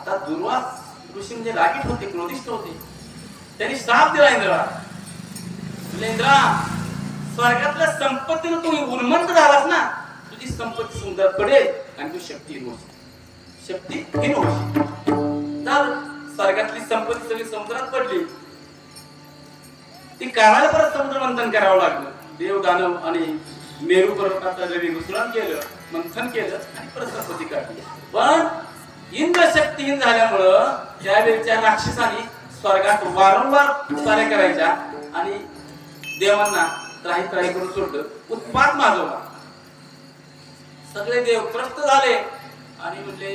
आता दुर्वास ऋषी म्हणजे रागीट होते, क्रोधिष्ठ होते. त्यांनी श्राप दिला इंद्राला. इंद्रा, स्वर्गातल्या संपत्तीनं तू उन्मत्त झालास ना, तुझी संपत्ती समुद्रात पडेल आणि तू शक्तीहीन होशील. स्वर्गातली संपत्ती सगळी समुद्रात पडली. ती काढायला परत समुद्र मंथन करावं लागलं. देव दानव आणि मेरू पर्वताचा रवी मिश्रण केलं, मंथन केलं आणि परत संपत्ती काढली. पण इंद्र शक्तीहीन झाल्यामुळं त्यावेळच्या राक्षसांनी स्वर्गात वारंवार कार्य करायच्या आणि देवांना त्राही करून सोडलं. उत्पात माजवला. सगळे देव त्रस्त झाले आणि म्हणले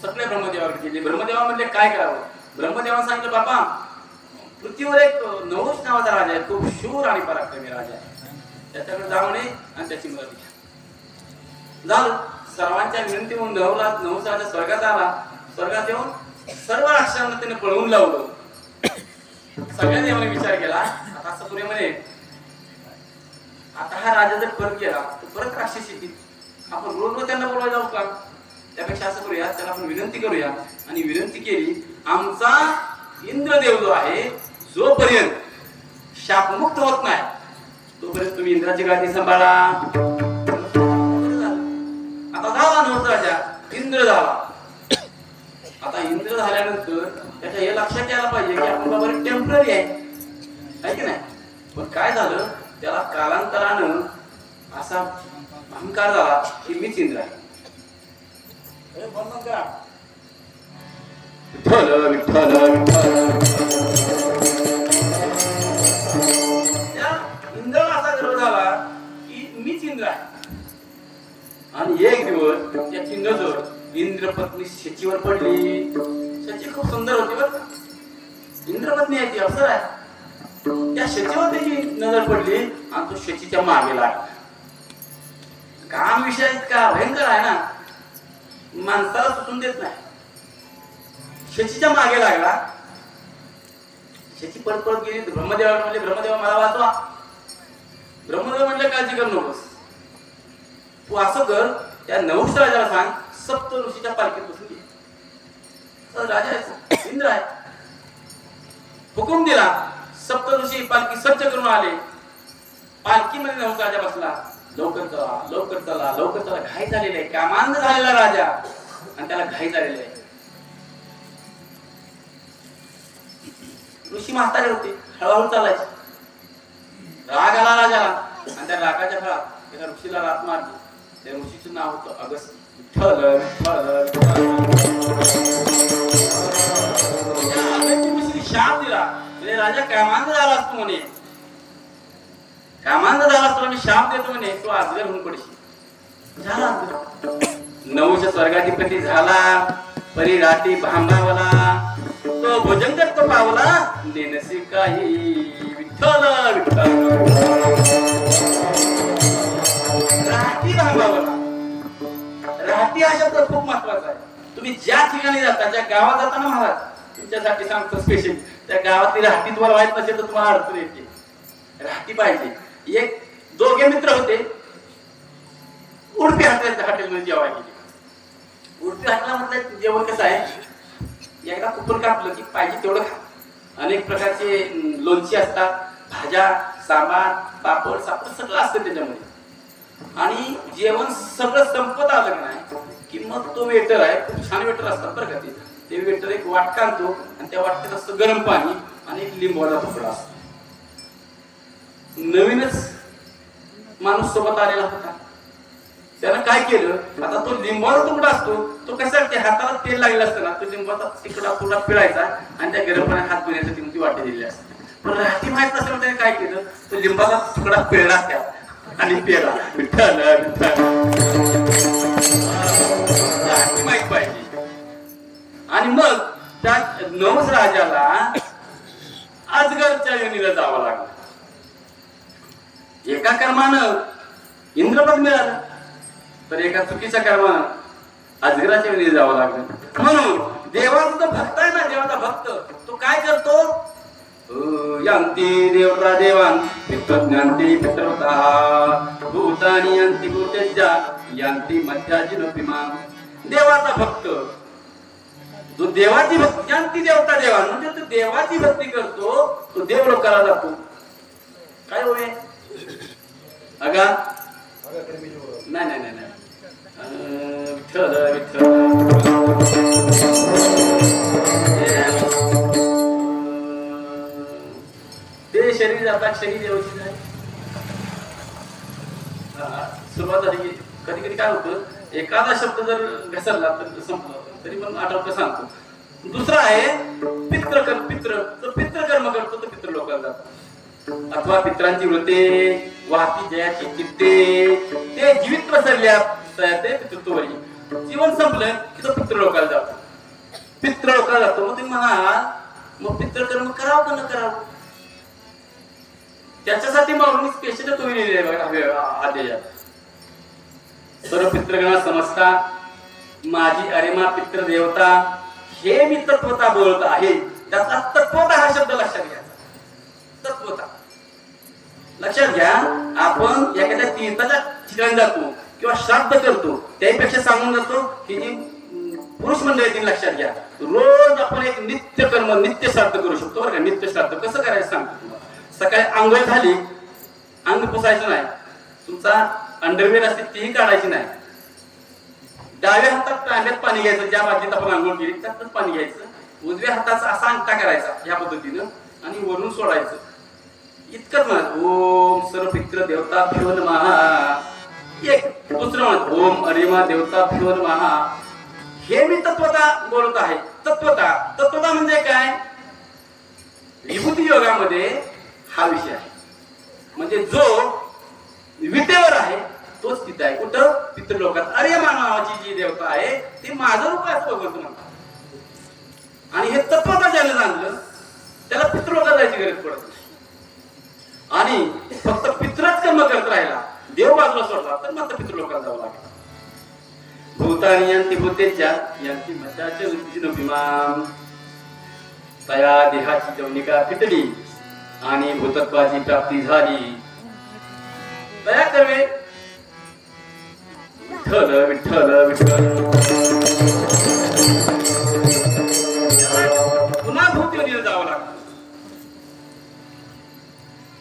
सगळे ब्रह्मदेवाकडे गेले. ब्रह्मदेवा म्हणले काय करावं? ब्रह्मदेवाने सांगितलं बाबा, पृथ्वीवर एक नहुष नावाचा राजा आहे, खूप शूर आणि पराक्रमी राजा आहे, त्याच्याकडे जा म्हणे आणि त्याची मदत घ्या. झालं. सर्वांच्या विनंती म्हणून नहुष राजा स्वर्गात आला. स्वर्गात येऊन सर्व राक्षसांना त्याने पळवून लावलं. सगळ्या देवाने विचार केला, आता असं पुढे म्हणे आता हा राजा जर परत गेला तर परत राक्षस येतील, आपण रोज त्यांना बोलवायला जाऊ का? त्यापेक्षा असं करूया, त्याला आपण विनंती करूया. आणि विनंती केली, आमचा इंद्रदेव जो आहे जोपर्यंत शापमुक्त होत नाही तोपर्यंत तुम्ही इंद्राची गादी सांभाळा. आता झाला नव्हता राजा, इंद्र झाला. आता इंद्र झाल्यानंतर त्याच्या हे लक्षात यायला पाहिजे की आपण बाबा टेम्पररी आहे की नाही. पण काय झालं, त्याला कालांतरानं असा अहंकार झाला की मीच इंद्र आहे. विठ्ठल विठ्ठल त्या इंद्राला असा गर्व झाला की मीच इंद्र आहे. आणि एक दिवस त्याची नजर इंद्रपत्नी शचीवर पडली. शची खूप सुंदर होती बरं. इंद्रपत्नी आहे ती, अप्सरा आहे. त्या शचीवर त्याची नजर पडली आणि तो शचीच्या मागे लागला. काम विषय इतका भयंकर आहे ना, माणसाला सुटून देत नाही. शचीच्या मागे लागला. शची परत परत गेली. ब्रह्मदेवाला म्हणले, ब्रह्मदेवा मला वाचवा. ब्रह्मदेव म्हणले काळजी करू नकोस, तू असं कर, त्या नहुष राजाला सांग सप्त ऋषीच्या पालखीत बसून घे. राजा आहे, इंद्र आहे. हुकूम दिला. सप्त ऋषी पालखी सज्ज करून आले. पालखीमध्ये नहुष राजा बसला. लवकर चला, लवकर चला, लवकर चला. घाई झालेला आहे, कामांध झालेला राजा आणि त्याला घाई झालेली आहे. ऋषी म्हातारे होते, हळूहळू चालायचे. राग आला राजाला आणि त्या रागाच्या फळात एका ऋषीला रात मारली. त्या ऋषीचं नाव होतं अगस्त्य. शाप दिला, म्हणजे राजा कामांध झाला असतो म्हणे, कामांध झाला असतो मी शाप देतो म्हणे, तो अजगर होऊन पडशी झाला. नऊच्या स्वर्गाधिपती झाला. परी राती भांबावला, तो भोजन करतो पावला, नेनसी काही विठ्ठल विठ्ठल. राती भांबावला. राती हा शब्द खूप महत्वाचा आहे. तुम्ही ज्या ठिकाणी जाता, ज्या गावात जाता ना महाराज, तुमच्यासाठी सांगतो स्पेशल, त्या गावातली राहती तुम्हाला माहित नसेल तर तुम्हाला अडचण येते. राहती पाहिजे. एक दोघे मित्र होते, उडपी हॉटेलमध्ये जेवायला गेले. उडपी हॉटेलला म्हटलं जेवण कसं आहे, एकदा कुपन कापलं की पाहिजे तेवढं खा. अनेक प्रकारचे लोणची असतात, भाज्या, सांबार, पापड सापड सगळं असतं त्याच्यामध्ये. आणि जेवण सगळं संपत आलं नाही की मग तो वेटर आहे, खूप छान वेटर असतात बरं का ते वेटर एक वाटका आणतो आणि त्या वाटक्यात असतं गरम पाणी आणि एक लिंबाचा तुकडा असतो. नवीनच माणूस सोबत आलेला होता. त्यानं काय केलं, आता तो लिंबाचा तुकडा असतो तो कसा ते हाताला तेल लागलं असतं ना, तो लिंबाचा तुकडा पिळायचा आणि त्या गरम पाण्यात हात धुण्यासाठी ती वाटी दिलेली असते. पण राहती माहित नसेल त्याने काय केलं, तो लिंबाचा तुकडा पिळला त्या आणि पेला. विठ्ठल विठ्ठल माहित पाहिजे. आणि मग त्या नवस राजाला अजगरच्या योनीला जावं लागलं. एका कर्मानं इंद्रपद मिळालं, तर एका चुकीच्या कर्मानं अजगराच्या योनीला जावं लागलं. म्हणून देवाचा जो भक्त आहे ना, देवाचा भक्त तो काय करतो, यांती देवता देवान पितृज्ञांती पितृवता भूतानी यांती भूतेज्या यांती मध्याजिनोपिमान. देवाचा भक्त जो देवाची भक्ती, यांती देवता देवान म्हणजे तो देवाची भक्ती करतो, तो देव लोकाला जातो. काय होय अगा नाही नाही नाही विठ्ठल विठ्ठल. ते शरीर जाता शरीर देवाची आहे. सुरुवात झाली. कधी कधी काय होतं, एखादा शब्द जर घसरला तर संपला, तरी पण आठवतं सांगतो. दुसरा आहे पितृकर्म. पितृकर्म करतो तर पितृ लोकांना जातो. अथवा पित्रांची व्रते वाहती जयाची चित्ते ते जीवित पसरल्या ते पितृत्ववरी. जीवन संपलं की तो पितृ लोकांना जातो. पितृ लोकांना जातो. मग तुम्ही म्हणाल मग पितृकर्म करावं का न करावं, त्याच्यासाठी माऊलींनी स्पेशल तुम्ही लिहिलेले बघा आदेशात. सर्व पितृगणा समजता माझी अरेमा पितृ देवता हे मी तत्वता बोलत आहे. त्याचा तत्वता हा शब्द लक्षात घ्या. तत्वता लक्षात घ्या. आपण एखाद्या तीर्थाच्या ठिकाणी जातो किंवा श्राद्ध करतो, त्यापेक्षा सांगून जातो की जी पुरुष मंडळी तीन लक्षात घ्या. रोज आपण एक नित्य कर्म नित्य श्राद्ध करू शकतो बरं का. नित्य श्राद्ध कसं करायचं सांगतो तुम्हाला. सकाळी आंघोळ झाली, अंग पुसायचं नाही, तुमचा अंडरवेअर असते तीही काढायची नाही. डाव्या हातात तांब्यात पाणी घ्यायचं, ज्या बाजूत आपण आंघोळ केली त्यातच पाणी घ्यायचं. उजव्या हाताचा असा अंगठा करायचा या पद्धतीनं आणि वरून सोडायचं. इतकंच म्हणत ओम सर्व पितृ देवता भ्यो नमः. एक दुसरं म्हणत ओम अरिमा देवता भ्यो नमः. हे मी तत्वता बोलत आहे. तत्वता म्हणजे काय, विभूती योगामध्ये हा विषय आहे. म्हणजे जो विटेवर आहे तोच तिथे आहे. कुठं पितृलोकात. अरेमा नावाची जी देवता आहे ती माझं रूप आहे असं बघतो म्हणतात. आणि हे तत्वता ज्याने जाणलं त्याला पितृलोकात जायची गरज पडत नाही. आणि फक्त पित्रच कर्म करत राहिला, देव बाजूला सोडला, तर मात्र पितृलोकाला जावं लागेल. भूतानी यांती भूतेच्या यांती मध्याच्या वृत्तीची नभिमान तया देहाची जवनिका फिटली आणि भूतत्वाची प्राप्ती झाली. तया कर्मे विठ्ठल विठ्ठल विठ्ठल. पुन्हा भूतयोनीला जावं लागतं.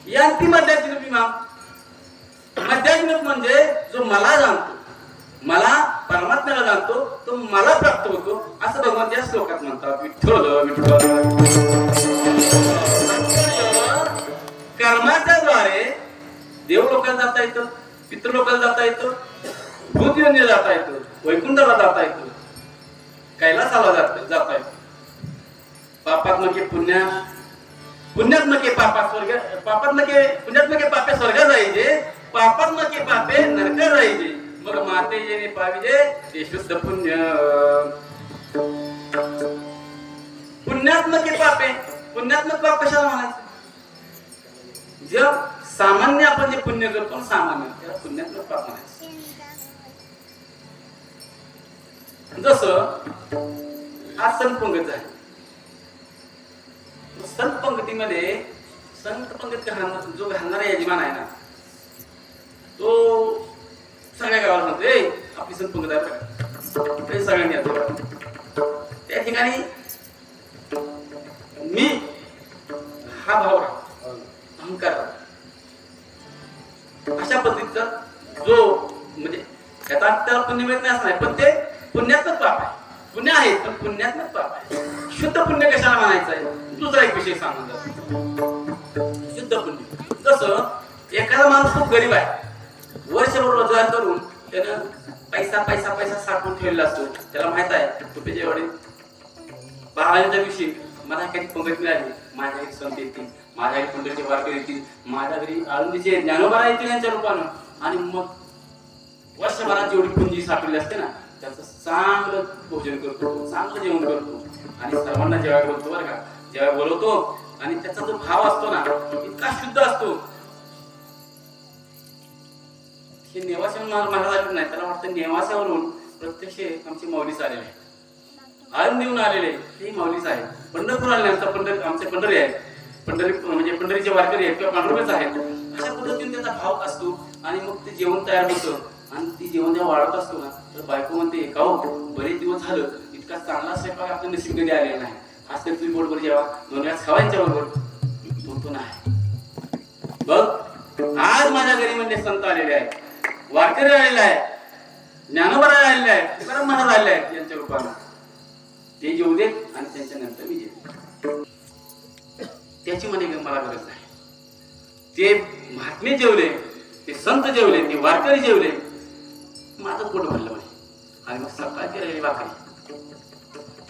यांती मध्याची नभिमान. मध्यात्मिक म्हणजे जो मला जाणतो, मला परमात्म्याला जाणतो, तो मला प्राप्त होतो, असं भगवान त्या श्लोकात म्हणतात. विठ्ठल विठ्ठल. कर्माच्या द्वारे देव लोकांना जाता येतं, पितृलोकाला जाता येतं, भूतयोनीला जाता येतं, वैकुंठाला जाता येतं, कैलासाला जाता येतं. पापात्मके पुण्या पुण्यात्मके पापा स्वर्ग पापात्मके पुण्यात्मके पापे स्वर्गात जायचे, पापात्मके पापे नरकात जायचे. मग माते जेने पाविजे ते शुद्ध पुण्य. पुण्यात्मके पापे, पुण्यात्मक पाप कशाला म्हणायचं? जे सामान्य आपण जे पुण्य करतो सामान्य, त्याला पुण्यात्मक पाप म्हणायचं. जसं आज संत पंगत आहे, संत पंगतीमध्ये संत पंगत जो घालणारा यजमान आहे ना, तो सगळ्या गावाला म्हणतो आपली संत पंगत आहे, सगळ्यांनी येतो. त्या ठिकाणी मी हा भाव राहा, अहंकार राहा, अशा पद्धतीचा जो म्हणजे त्याचा त्याला पुण्य मिळत नाही असं नाही, पण ते पुण्यात्मक पाप आहे. पुण्य आहे पण पुण्यात्मक पाप आहे. शुद्ध पुण्य कशाला म्हणायचं आहे? दुसरा एक विषय सांगून जातो. शुद्ध पुण्य जसं एखादा माणूस खूप गरीब आहे, वर्षभर रोजगार करून त्यानं पैसा पैसा पैसा साठवून ठेवलेला असतो. त्याला माहित आहे तुझे वडील बाळाच्या दिवशी मला काही पंगत मिळाली, माझ्या घरी संत येतील, माझ्या घरी पंढरीचे वारकरी येतील, माझ्या घरी आळंदीचे ज्ञानोबा येतील यांच्या रूपानं, आणि मग वर्षभरात जेवढी पुंजी साठवली असते ना त्याचं चांगलं भोजन करतो, चांगलं जेवण करतो आणि सर्वांना जेवायला बोलतो. बरं का, जेवायला बोलवतो आणि त्याचा जो भाव असतो ना इतका शुद्ध असतो. हे नेवासेवरून महाराज नाही, त्याला वाटतं नेवासेवरून प्रत्यक्ष आमची माऊलीच आलेले आहे, आळंदीहून आलेले हे माऊलीच आहे. पंढरपूर आले आमचे पंढरी आहे, पंढरी म्हणजे पंढरीचे वारकरी आहेत किंवा पांडुरंगच आहेत. अशा पद्धतीने त्याचा भाव असतो आणि मग ते जेवण तयार होतं. आणि ती जेवण जेव्हा वाढत असतो ना तर बायको म्हणते, का हो बरेच दिवस झालं इतका चांगला स्वयंपाक आपल्या नशीबमध्ये आलेला नाही, आज तर तुम्ही पोटभर जेवा, 2 वेळा खावायच्या बरोबर. म्हणतो नाही, बघ आज माझ्या घरी म्हणजे संत आलेले आहेत, वारकरी आलेले आहेत, ज्ञानोबा आलेले आहेत, तुकाराम महाराज आलेले आहेत, यांच्या रूपानं ते जेवू देत आणि त्यांच्या नंतर मी जेवतो. त्याची म्हणे मला गरज नाही. ते महात्मे जेवले, ते संत जेवले, ते वारकरी जेवले, माझं पोट भरलं म्हणे. आणि मग सकाळची राहिली भाकरी,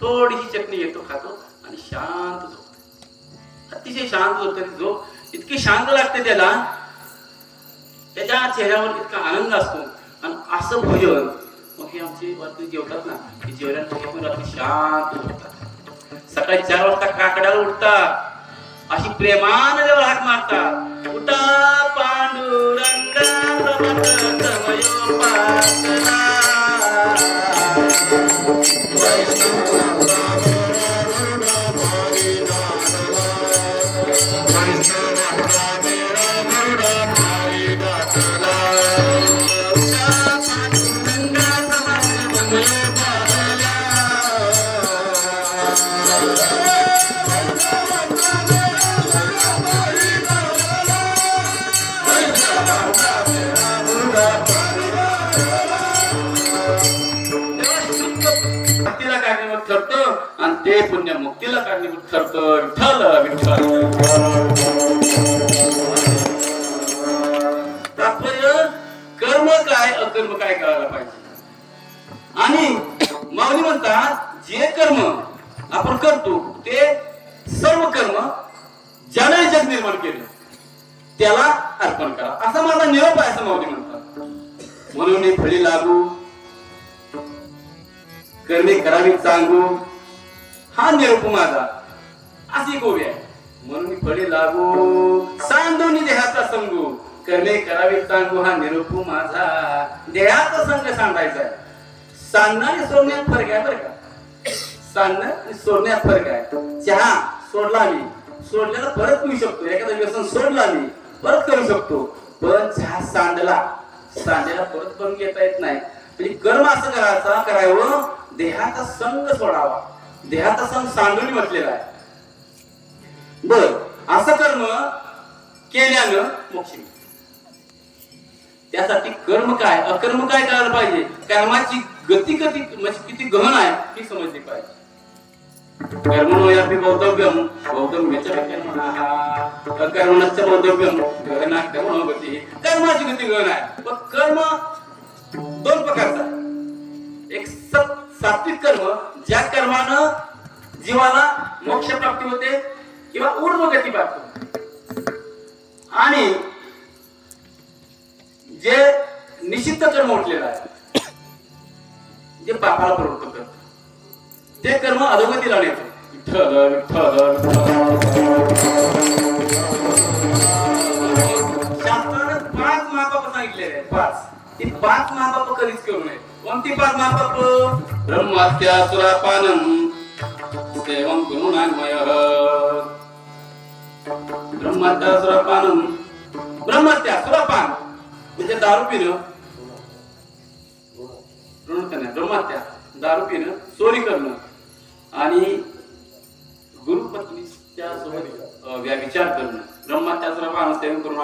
थोडीशी चटणी घेतो, खातो आणि शांत झोप. अतिशय शांत झोपते. झोप इतकी शांत लागते त्याला, त्याच्या चेहऱ्यावर इतका आनंद असतो. आणि असं भोजन मग हे आमचे वारकरी जेवतात ना, ते जेवल्यानंतर रात्री शांत झोपतात. सकाळी 4 वाजता काकडाला उठतात, अशी प्रेमाने देवाला हाक मारतात, उठा पांडुरंगा आणि ते पुण्य मुक्तीला कारणीभूत ठरतं. विठ्ठल विठ्ठल. तात्पर्य कर्म काय अकर्म काय करायला पाहिजे. आणि माऊली म्हणतात जे कर्म आपण करतो ते सर्व कर्म ज्याने जग निर्माण केलं त्याला अर्पण करा, असा माझा निरोप आहे असं माऊली म्हणतात. म्हणून फळी लागू कर्मे करावी चांगू, हा निरोप माझा. अशी गोवी आहे. म्हणून फळे लागू सांदोनी देहाचा संगू करणे करावे सांगू हा निरोप माझा. देहाचा संग सांगायचा आहे. सांगणं आणि सोडण्यात फरक आहे बरं का. सांगणं आणि सोडण्यात फरक आहे. चहा सोडला मी, सोडल्याला परत पिऊ शकतो. एखादा व्यसन सोडला मी परत करू शकतो. पण चहा सांडलेला परत करून घेता येत नाही. म्हणजे कर्म असं करावं देहाचा संग सोडावा. देहाचा संग सांडून म्हटलेला आहे. बर असं कर्म केल्यानं मोक्ष मिळतो. त्यासाठी कर्म काय अकर्म काय करायला पाहिजे. कर्माची गती म्हणजे किती गहन आहे ही समजली पाहिजे. कर्मणोयापि बौद्धव्यम बौद्धव्यच अकर्मणश्च बौद्धव्यम गहना कर्मणोगती. कर्माची गती गहन आहे. पण कर्म दोन प्रकारचा आहे. एक सात्विक कर्म ज्या कर्मानं जीवाला मोक्ष प्राप्ती होते किंवा ऊर्ध्व गती प्राप्त होते. आणि जे निषिद्ध कर्म उठलेलं आहे जे पापाला प्रवृत्त करतं ते कर्म अधोगतीला नेतं. शास्त्रानं 5 महापाप सांगितलेले आहेत. 5 ती 5 महापाप कधीच करू नये. कोणती 5 महापाप. ब्रह्महत्या सुरापानम सेवम गुणान्मयः. ब्रह्महत्या सुरापानम ब्रह्महत्या सुरापान म्हणजे दारू पिणं. ब्रह्महत्या दारू पिणं चोरी करणं आणि गुरुपत्नीच्या सोबत व्यभिचार करणं. ब्रह्महत्या सुरापान सेवन करून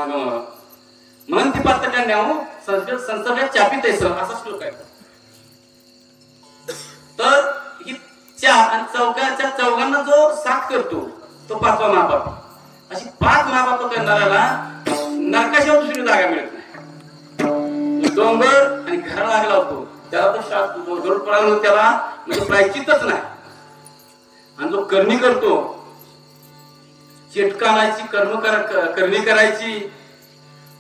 म्हणून ती पात्र कन्या संसर्गात चापित आहे असा श्लोक आहे. तर ही आणि चौघांना जो साथ करतो तो 5वा महापाप. अशी 5 महापाप करणाऱ्याला नरकाशिवाय दुसरी जागा मिळत नाही. डोंगर आणि घरा लागला होतो त्याला तो शास्त्र त्याला म्हणजे प्रायश्चित्तच नाही. आणि जो करणी करतो चिटकानाची करणी करायची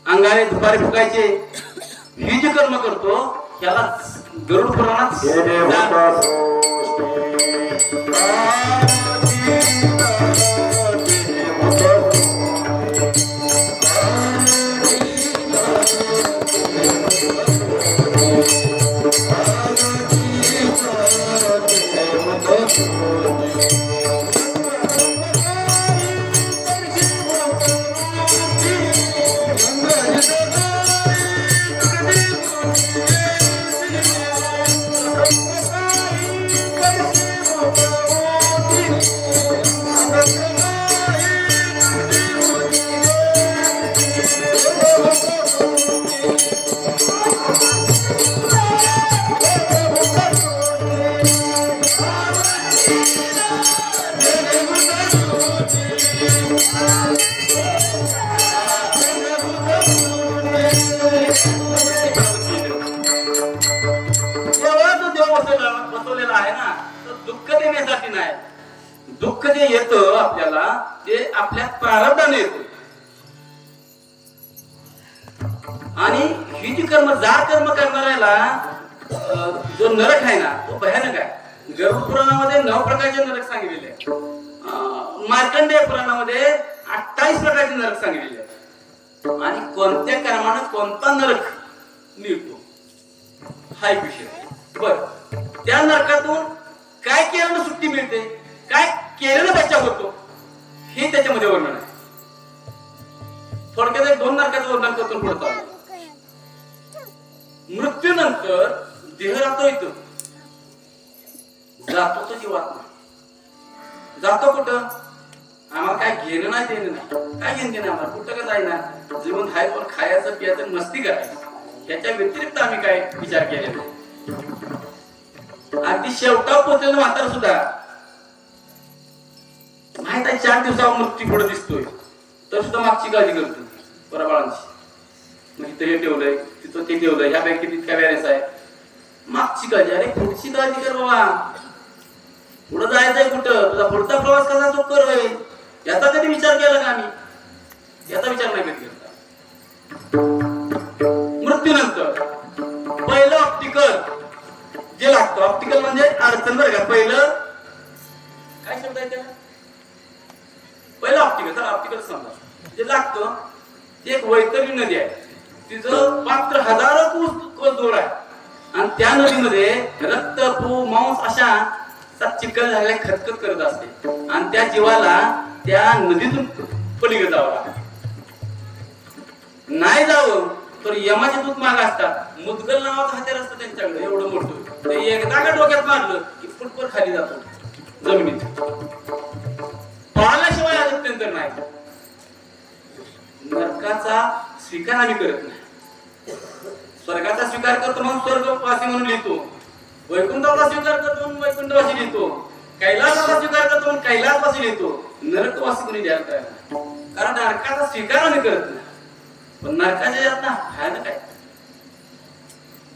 अंगाने दुपारी फुकायचे ही जे कर्म करतो त्याला गरुड पुराणात बसवलेला आहे ना. तर दुःख देण्यासाठी नाही. दुःख जे येतं आपल्याला ते आपल्या प्रारब्धाने येतं. आणि ही जी जार कर्म करणाऱ्याला जो नरक आहे ना तो भयानक आहे. गरुड पुराणामध्ये 9 प्रकारचे नरक सांगितलेले आहेत. मार्कंडेय पुराणामध्ये 28 प्रकारचे नरक सांगितलेले आहेत. आणि कोणत्या कर्मानं कोणता नरक मिळतो हा एक विषय. बर त्या नरकातून काय केल्यानं सुट्टी मिळते काय केलेला बचाव होतो हे त्याच्यामध्ये वर्णन आहे. थोडक्यात 2 नरकाचं वर्णन करतो पुढे चालू. मृत्यूनंतर देह राहतो इथं जातो तो जीवात्मा. जातो कुठं आम्हाला काय घेणं नाही देणं नाही. काय घेणं देणं आम्हाला कुठं का जाईना. जीवन हाय पण खायचं पियाचं मस्ती करायचं त्याच्या व्यतिरिक्त आम्ही काय विचार केले नाही. अगदी शेवटा पोचलेलं म्हातारा सुद्धा माहित आहे 4 दिवसावर मृत्यू पुढे दिसतोय तर सुद्धा मागची काळजी करतो बराबाळांची. मग इथं हे ठेवलंय तिथं ते ठेवलंय ह्या बँकेत इतका बॅलन्स आहे. मागची काळजी. अरे पुढची काळजी कर बाबा. पुढे जायचंय कुठं तुझा पुढचा प्रवास कसा तो कर होय याचा कधी विचार केला का आम्ही. याचा विचार नाही कधी करता. मृत्यूनंतर पहिलं ऑप्टिकल जे लागतं. ऑप्टिकल म्हणजे अडचण बरं का. पहिलं काय शब्द आहे त्याला पहिलं ऑप्टिकल, तर ऑप्टिकल समजा जे लागतं ते एक वैतरणी नदी आहे, तिचं पात्र हजारो कोस दूर आहे आणि त्या नदीमध्ये रक्त पू मांस अशा चिखल झालेल्या खतखत करत असते आणि त्या जीवाला त्या नदीतून पलीकडे जावं लागतं. नाही जावं तर यमाचे दूत माग असतात. मुदगल नावाचं हत्यार असतं त्यांच्याकडे एवढं मोठं, ते एकदा का डोक्यात मारलं की फुटफुट खाली जातो जमिनीत. पाळल्याशिवाय अत्यंत नाही. नरकाचा स्वीकार आम्ही करत नाही. स्वर्गाचा स्वीकार करतो म्हणून स्वर्गवासी म्हणून लिहितो, वैकुंठाचा स्वीकार करतो म्हणून वैकुंठवासी लिहितो, कैलासाचा स्वीकार करतो म्हणून कैलासवासी लिहितो. नरकवासी कोणी द्यायला तयार नाही, कारण नरकाचा स्वीकार आम्ही करत नाही. पण नरकाच्या यातना भयानक आहे,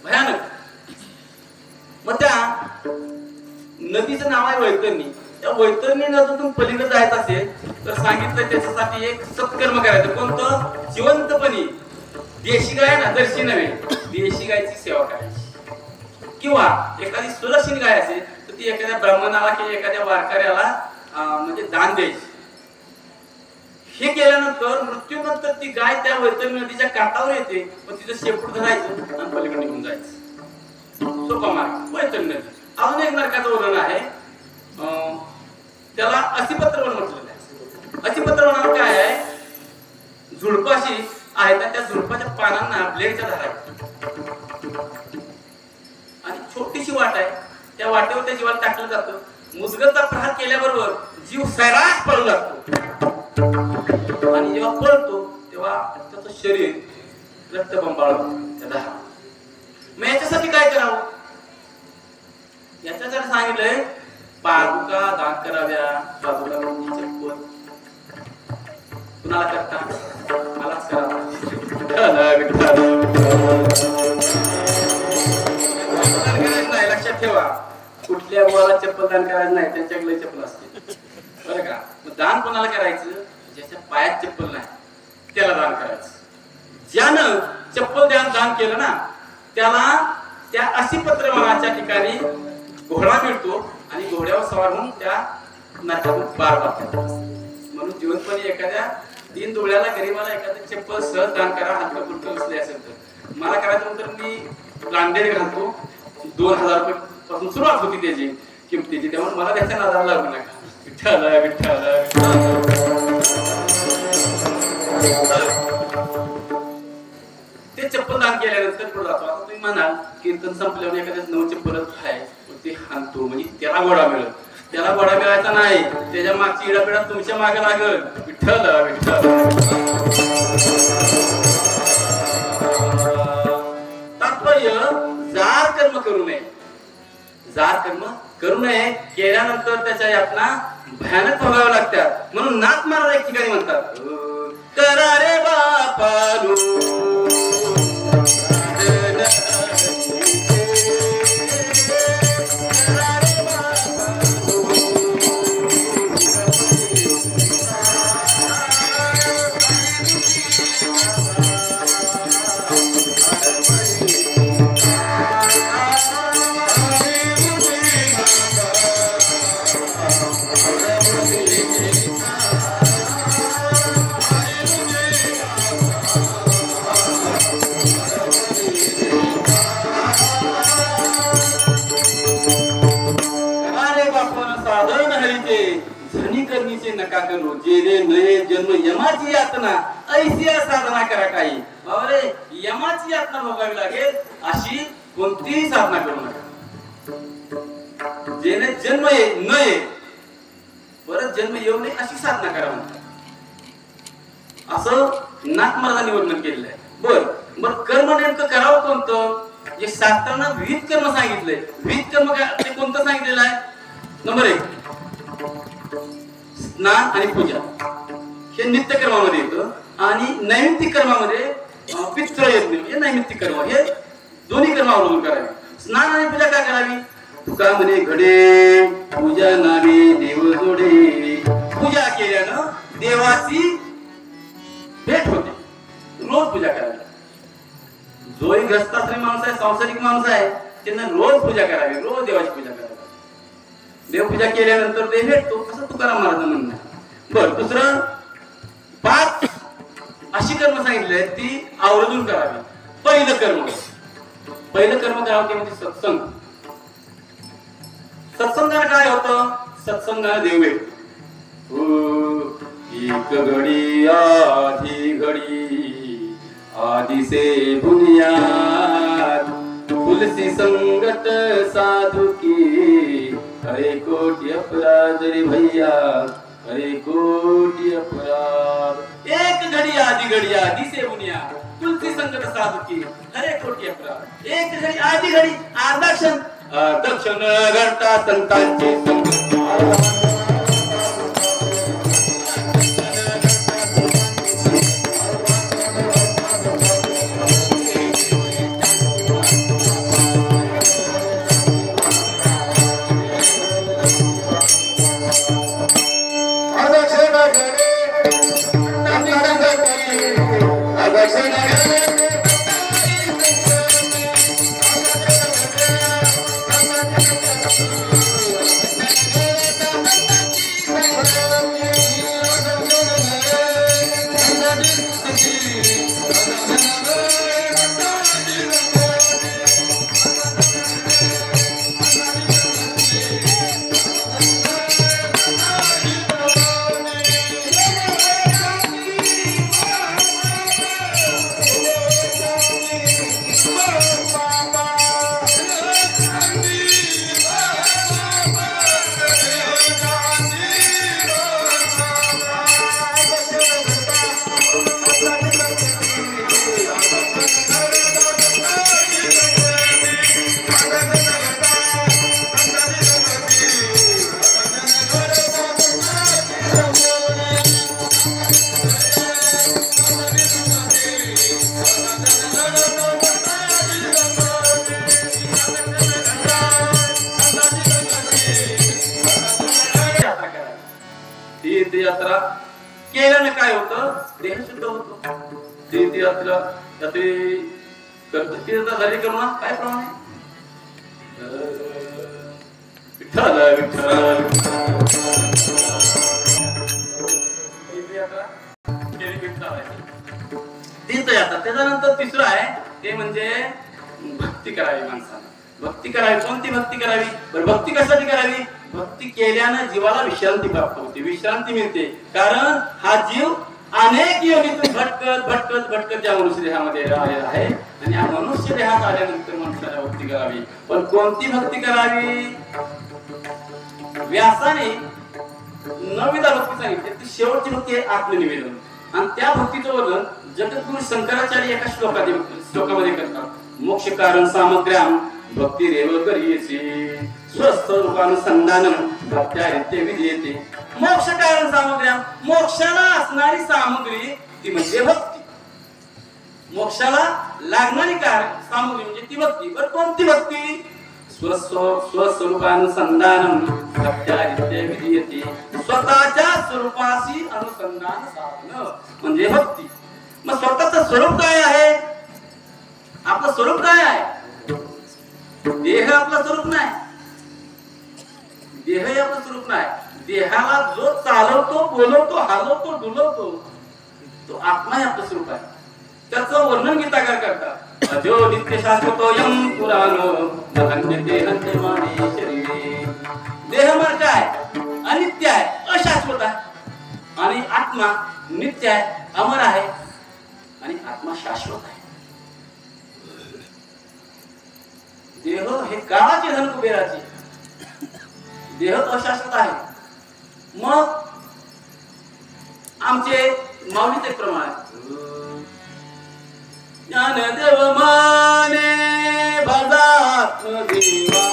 भयानक. मग त्या नदीचं नाव आहे वैतरणी. त्या वैतरणी नदीतून पलीकडे जायचं असेल तर सांगितलं त्याच्यासाठी एक सत्कर्म करायचं. कोणतं? जिवंतपणी देशी गाय ना, जर्सी नव्हे, देशी गायची सेवा करायची. किंवा एखादी सुरक्षित गाय असेल तर ती एखाद्या ब्राह्मणाला किंवा एखाद्या वारकऱ्याला म्हणजे दान द्यायची. हे केल्यानंतर मृत्यूनंतर ती गाय त्या वैतरणी नदीच्या काठावर येते, पण तिचं शेपूट धरायचं आणि पलीकडे निघून जायचं. सोपा मार्ग वैतरणी नदी. अजून एक नरकाचं वर्णन आहे, त्याला असिपत्रवन म्हटलेलं आहे. असिपत्रवनावर काय आहे? झुडपाशी आहे, त्या झुडपाच्या पानांना ब्लेडच्या धारा आहेत आणि छोटीशी वाट आहे, त्या वाटेवर त्या जीवाला टाकलं जातं. मुदगलचा प्रहार केल्याबरोबर जीव सैराट पडू लागतो आणि जेव्हा पळतो तेव्हा त्याचं शरीर रक्तबंबाळतं त्या धारा. मग याच्यासाठी काय करावं? याच्यासाठी सांगितलंय पादुका दान कराव्या. पादुका म्हणजे चप्पल. कुणाला करता? मलाच करावं. लक्षात ठेवा, कुठल्या मुलाला चप्पल दान करायचं नाही, त्यांच्याकडे चप्पल असते बरं का. मग दान कोणाला करायचं? ज्याच्या पायात चप्पल नाही त्याला दान करायचं. ज्यानं चप्पल दान केलं ना त्याला त्या असिपत्रवनाच्या ठिकाणी घोडा मिळतो आणि घोड्यावर सवार होऊन त्या नरकातून पार पाडतात. म्हणून जीवनपणे एखाद्या दीन दुबळ्याला गरीबाला एखाद्या चप्पल सहज दान करा. हलकं फुलकं असले असेल तर. मला करायचं तर मी ब्रांडेड घालतो. 2000 रुपये पासून सुरुवात होती त्याची किमतीची, त्यामुळे मला त्याच्या नादाला लागू नका. विठ्ठल विठ्ठल. ते चप्पल दान केल्यानंतर पुढे जातो. आता तुम्ही म्हणाल कीर्तन संपल्यावर एखाद्याच नऊ चप्पल आहे ते हाणतो म्हणजे त्याला घोडा मिळत. त्याला घोडा मिळायचा नाही, त्याच्या मागची इडापिडा तुमच्या मागे लागल. विठ्ठल विठ्ठल. तात्पर्य जार कर्म करू नये. जार कर्म करू नये. केल्यानंतर त्याच्या यातना भयानक भोगाव्या लागतात. म्हणून नाथ महाराज एक ठिकाणी म्हणतात, करा रे बापानो नका करू. जेणे नये जन्म यमाची यातना ऐशी साधना करा. काही बाबा यमाची यातना भोगावी लागेल अशी कोणतीही साधना करू नका. जेणे जन्म नये परत जन्म येऊ नये अशी साधना करा म्हणतात. असं नाथ महाराजांनी वर्णन केलेलं आहे. बर कर्म नेमकं करावं कोणतं? जे शास्त्रांना विविध कर्म सांगितलंय. विविध कर्म ते कोणतं सांगितलेलं आहे? नंबर 1 स्नान आणि पूजा हे नित्य कर्मामध्ये येतं. आणि नैमित्तिक कर्मामध्ये पितृ यज्ञ म्हणजे नैमित्तिक कर्म हे दोन्ही कर्म अवलंबून करावे. स्नान आणि पूजा काय करावी? तुका म्हणे घडे पूजा नावे देव जोडे. पूजा केल्यानं देवाची भेट होते. रोज पूजा करावी. जो ग्रस्ताश्रमी माणूस आहे, सांसारिक माणूस आहे, त्यांना रोज पूजा करावी. रोज देवाची पूजा करावी. देवपूजा केल्यानंतर देव भेटतो असं तुकाराम महाराजांचं म्हणणं आहे. बर दुसरं 5 अशी कर्म सांगितली आहेत ती आवर्जून करावी. पहिलं कर्म करावं ते म्हणजे सत्संग. सत्संगाने काय होतं? सत्संगाने देव भेटतो. एक घडी आधी घडी आदि से बुनियाद तुलसी संगत साधु की हरे कोटि अपराध रे भैया हरे कोटि अपराध. एक घड़ी आदि से बुनियाद तुलसी संगत साधु की हरे कोटि अपराध. एक घडी आधी घडी अर्धा क्षण घडता संतांची संगत. तीर्थयात्रा केल्याने काय होतं? देह शुद्ध होतो. तीर्थयात्रा तीर्थधारी करू ना काय प्रमाण आहे? विठ्ठल विठ्ठल तीर्थयात्रा. त्याच्यानंतर तिसरं आहे ते म्हणजे भक्ती करावी. माणसाला भक्ती करावी. कोणती भक्ती करावी? बरं भक्ती कशासाठी करावी? भक्ती केल्यानं जीवाला विश्रांती प्राप्त होते, विश्रांती मिळते. कारण हा जीव अनेक योनीतून भटकत या मनुष्य देहामध्ये आहे आणि या मनुष्य देहात आल्यानंतर मनुष्याला भक्ती करावी. पण कोणती भक्ती करावी? व्यासाने 9वीदा भक्ती सांगितली. ती शेवटची भक्ती आहे आत्मनिवेदन. आणि त्या भक्तीचं वर्णन जगद्गुरु शंकराचार्य एका श्लोकामध्ये करतात. मोक्ष कारण सामग्र्याम भक्ती रेव करीयसी स्वस्वरूपानुसंधान भक्त्यारित्य विधीयते. मोक्ष कारण सामग्र्याम मोक्षाला असणारी सामग्री ती म्हणजे भक्ती. मोक्षाला लागणारी सामग्री म्हणजे ती भक्ती. बरं कोणती भक्ती? स्वस्वरूपानुसंधान भक्त्यारित्य विधीयते. स्वतःच्या स्वरूपाशी अनुसंधान साधणं म्हणजे भक्ती. मग स्वतःचं स्वरूप काय आहे? आपलं स्वरूप काय आहे? देह आपलं स्वरूप नाही. देह हे आपलं स्वरूप नाही. देहाला जो चालवतो, बोलवतो, हलवतो, डुलवतो तो आत्मा हे आपलं स्वरूप आहे. त्याचं वर्णन गीताकार करतात. अजो नित्य शाश्वतोयम पुराणो नभन्यते नंदमाने शरीरे. देह म्हणजे काय? अनित्य आहे, अशाश्वत आहे. आणि आत्मा नित्य आहे, अमर आहे. आणि आत्मा शाश्वत आहे. देह हे काळाचे धन कुबेराचे. देह अशाश्वत आहे. मग आमचे माऊलीचे प्रमाण ज्ञानदेव माने भजात्म देवा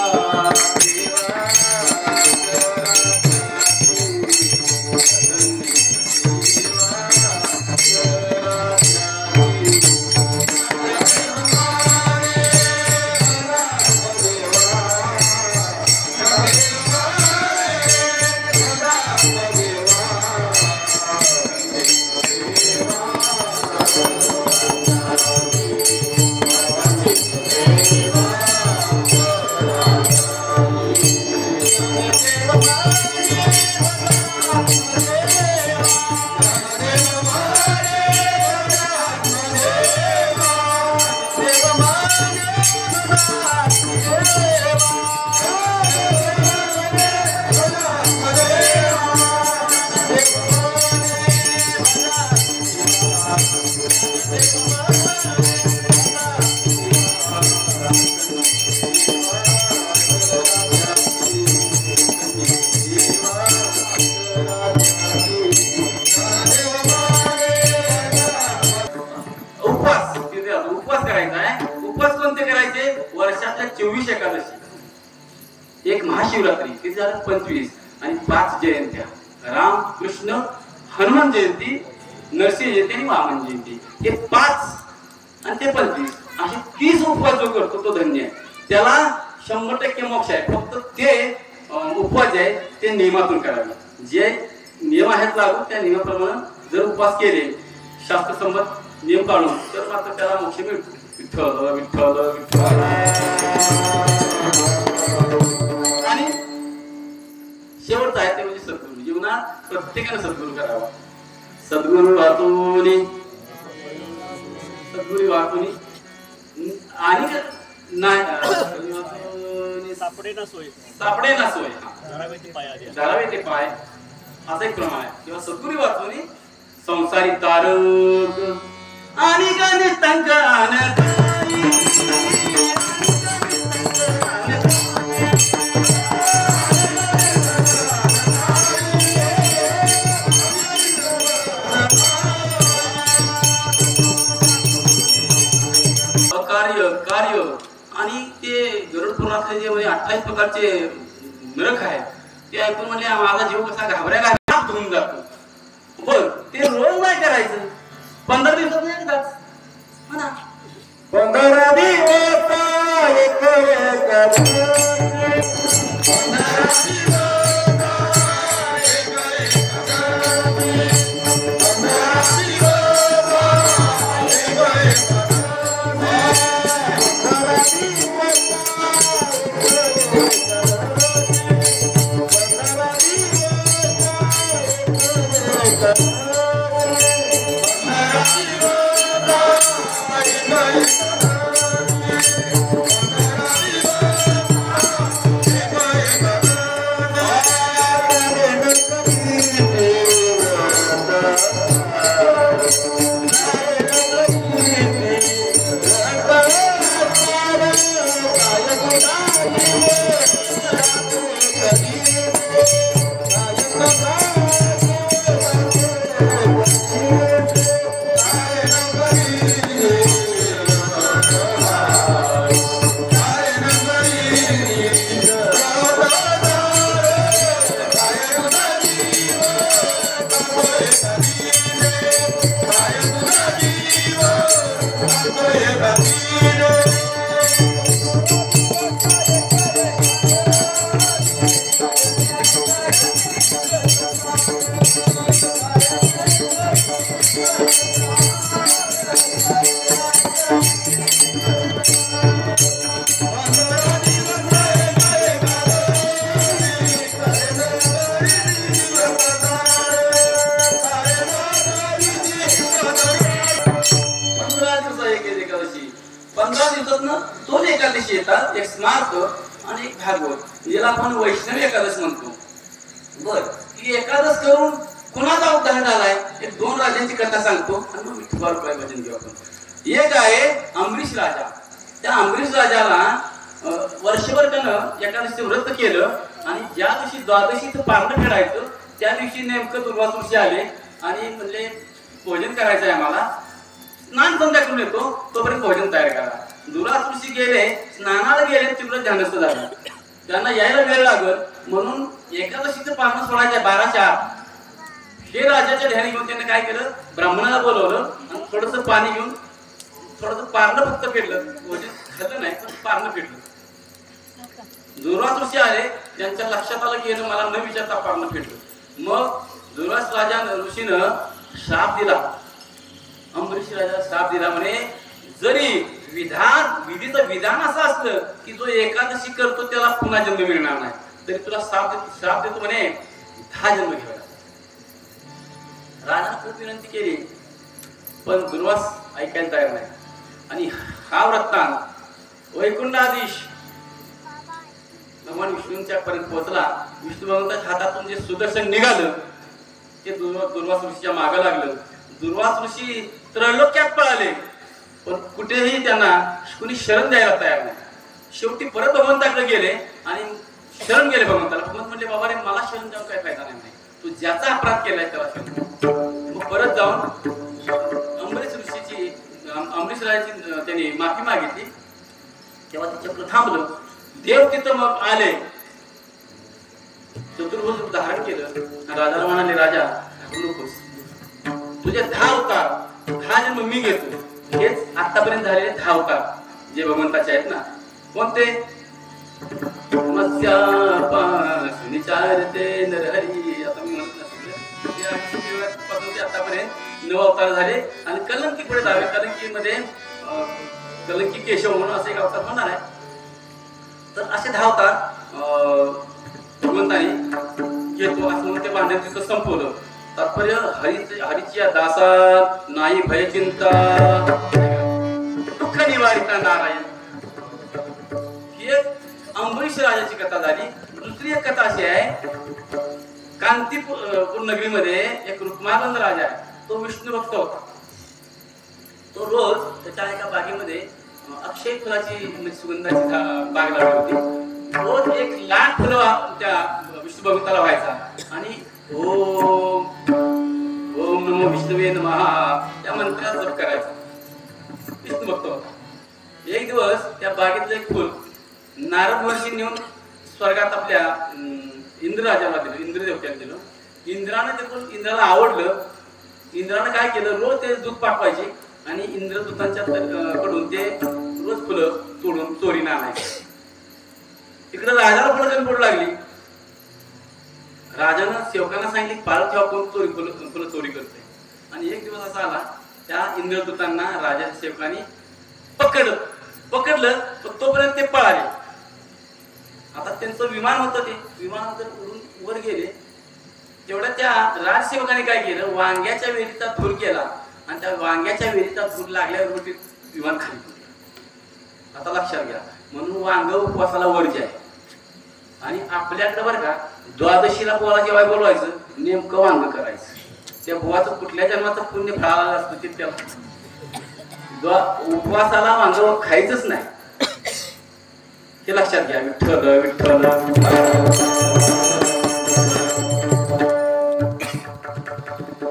उपवास करायचा आहे. उपवास कोणते करायचे? वर्षातल्या 24 एकादशी, एक महाशिवरात्री, ते झालं 25, आणि 5 जयंत्या, राम कृष्ण हनुमान जयंती, नरसिंह जयंती आणि वामन जयंती. हे 5 आणि ते 25 असे 30 उपवास जो करतो तो धन्य आहे. त्याला 100% मोक्ष आहे. फक्त ते उपवास जे आहे ते नियमातून करावे. जे नियम आहेत लागू त्या नियमाप्रमाणे जर उपवास केले शास्त्रसंमत नियम काढून तर मात्र त्याला मोक्ष मिळतो. विठ्ठल विठ्ठल विठ्ठल. आणि शेवटचं आहे ते म्हणजे सद्गुरू. जीवनात प्रत्येकाने सद्गुरू करावा. सद्गुरू वाचूनी आणि नाही सापडे ना सोय धरावे ते पाय असा एक प्रमाण आहे. किंवा सद्गुरू वाचूनी संसारी तारक आणि गणितांक कार्य आणि ते गरुड पुराणातले जे म्हणजे 28 प्रकारचे नरक आहेत ते ऐकून म्हणजे माझा जीव कसा घाबरायला धुवून जातो. बर ते रोज नाही करायचं. 15 दिवसात एकदाच म्हणा. 15 दिवस दोन एकादशी येतात. एक स्मार्त आणि एक भागवत, ज्याला आपण वैष्णवी एकादश म्हणतो. बर ही एकादश करून कुणाचा उद्धार झालाय एक 2 राजांची कथा सांगतो आणि मग विठोबा रुपये भजन घेऊ आपण. एक आहे अमरीश राजा. त्या अमरीश राजाला वर्षभर त्यानं एकादशीचं व्रत केलं आणि ज्या दिवशी द्वादशीचं पारणं फेडायचं त्या दिवशी नेमकं दुर्वासुशी आले आणि म्हणले भोजन करायचं आहे आम्हाला. स्नान संध्या करून येतो तोपर्यंत भोजन तयार करा. दुर्वासुशी गेले, स्नानाला गेले, तिकडं ध्यानस्थ झालं. त्यांना यायला वेळ लागल म्हणून एकादशीचं पारणं सोडायचं 12च्या आत. हे राजाच्या ध्यानी घेऊन त्यांनी काय केलं, ब्राह्मणाला बोलवलं आणि थोडंसं पाणी घेऊन थोडंसं पारणं फक्त फेडलं. भोजन खाल्लं नाही पण पारणं फेडलं. दुर्वास ऋषी आले, त्यांच्या लक्षात आलं की मला न विचारता पारणं फेडलं. मग दुर्वास राजा ऋषीनं श्राप दिला. अमरीश राजा श्राप दिला म्हणे जरी विधीचं विधान असं असलं की जो एकादशी करतो त्याला पुन्हा जन्म मिळणार नाही तरी तुला श्राप देतो म्हणे 10 जन्म घ्यावे. राजाने खूप विनंती केली पण दुर्वास ऐकायला तयार नाही. आणि हा वृत्तांत वैकुंठाधीश भगवान विष्णूंच्या पर्यंत पोहोचला. विष्णू भगवंताच्या हातातून जे सुदर्शन निघालं ते दुर्वास ऋषीच्या मागं लागलं. दुर्वास ऋषी त्रैलोक्यात पळाले, पण कुठेही त्यांना कुणी शरण द्यायला तयार नाही. शेवटी परत भगवंताकडे गेले आणि शरण गेले भगवंताला. भगवंत म्हणले, बाबा रे, मला शरण जाऊन काय फायदा नाही, तू ज्याचा अपराध केलाय त्याला शरण. मग परत जाऊन अमरीश राजाची त्यांनी माफी मागितली. तेव्हा ते चक्र थांबलं. देव तिथं मग आले, चतुर्भुज रूप धारण केलं. राजाला म्हणाले, राजा नकोस, तुझे 10 अवतार 10 जन्म मी घेतो. हेच आतापर्यंत झालेले 10 अवतार जे भगवंताचे आहेत ना. कोणते? मत्स्यापासून विचारते नरहरी. आता मी म्हणत नसले आतापर्यंत 9 अवतार झाले. आणि कलंकी पुढे जावे. कलंकीमध्ये कलंकी केशव म्हणून असे एक अवतार होणार आहे. तर असे 10 अवतार भगवंताने घेतो असं म्हणून ते भांडण तिथं संपवलं. तात्पर्य, हरीच्या दासात नाही भय चिंता, दुःख निवारिता नारायण. ही एक अंबरीश राजाची कथा झाली. दुसरी एक कथा अशी आहे, कांतीपूर नगरीमध्ये एक रुक्मानंद राजा आहे. तो विष्णू भक्त होता. तो रोज त्याच्या एका बागेमध्ये अक्षय फुलाची म्हणजे सुगंधाची बाग लावली होती. रोज 1,00,000 फुलं त्या विष्णू भगवंताला व्हायचा आणि ओम ओम नमो विष्णुवे नमः या मंत्राचा जप करायचा. विष्णू भक्त होता. एक दिवस त्या बागेतलं एक फुल नारद महर्षी नेऊन स्वर्गात आपल्या इंद्रराजाला दिलं, इंद्रदेवत्याला दिलं. इंद्रानं ते फुल इंद्राला आवडलं. इंद्रानं काय केलं, रोज ते दूध पाठवायचे आणि इंद्रदूतांच्या कडून ते रोज फुलं तोडून चोरीने आणायचे. तिकडे राजाला फुलं कमी पडू लागली. राजानं सेवकांना सांगितले, पाळत ठेवा, कोण फुलं चोरी करते. आणि एक दिवस असा आला, त्या इंद्रदूतांना राजाच्या सेवकांनी पकडलं. पण तोपर्यंत ते पळाले. आता त्यांचं विमान होतं, ते विमान जर उडून वर गेले तेवढ्या त्या राजसेवकाने काय केलं, वांग्याच्या वेलीचा धूर केला आणि त्या वांग्याच्या वेलीचा धूर लागल्यावर ते विमान खाली पडलं. आता लक्षात घ्या, म्हणून वांग उपवासाला वर्ज्य आहे. आणि आपल्याकडे बरं का, द्वादशीला पोहाला जेव्हा बोलवायचं, नेमकं वांग करायचं. त्या बुवाचं कुठल्या जन्माचं पुण्य फळाला असतं ते त्याला उपवासाला वांग खायचंच नाही, हे लक्षात घ्या. विठ्ठल विठ्ठल.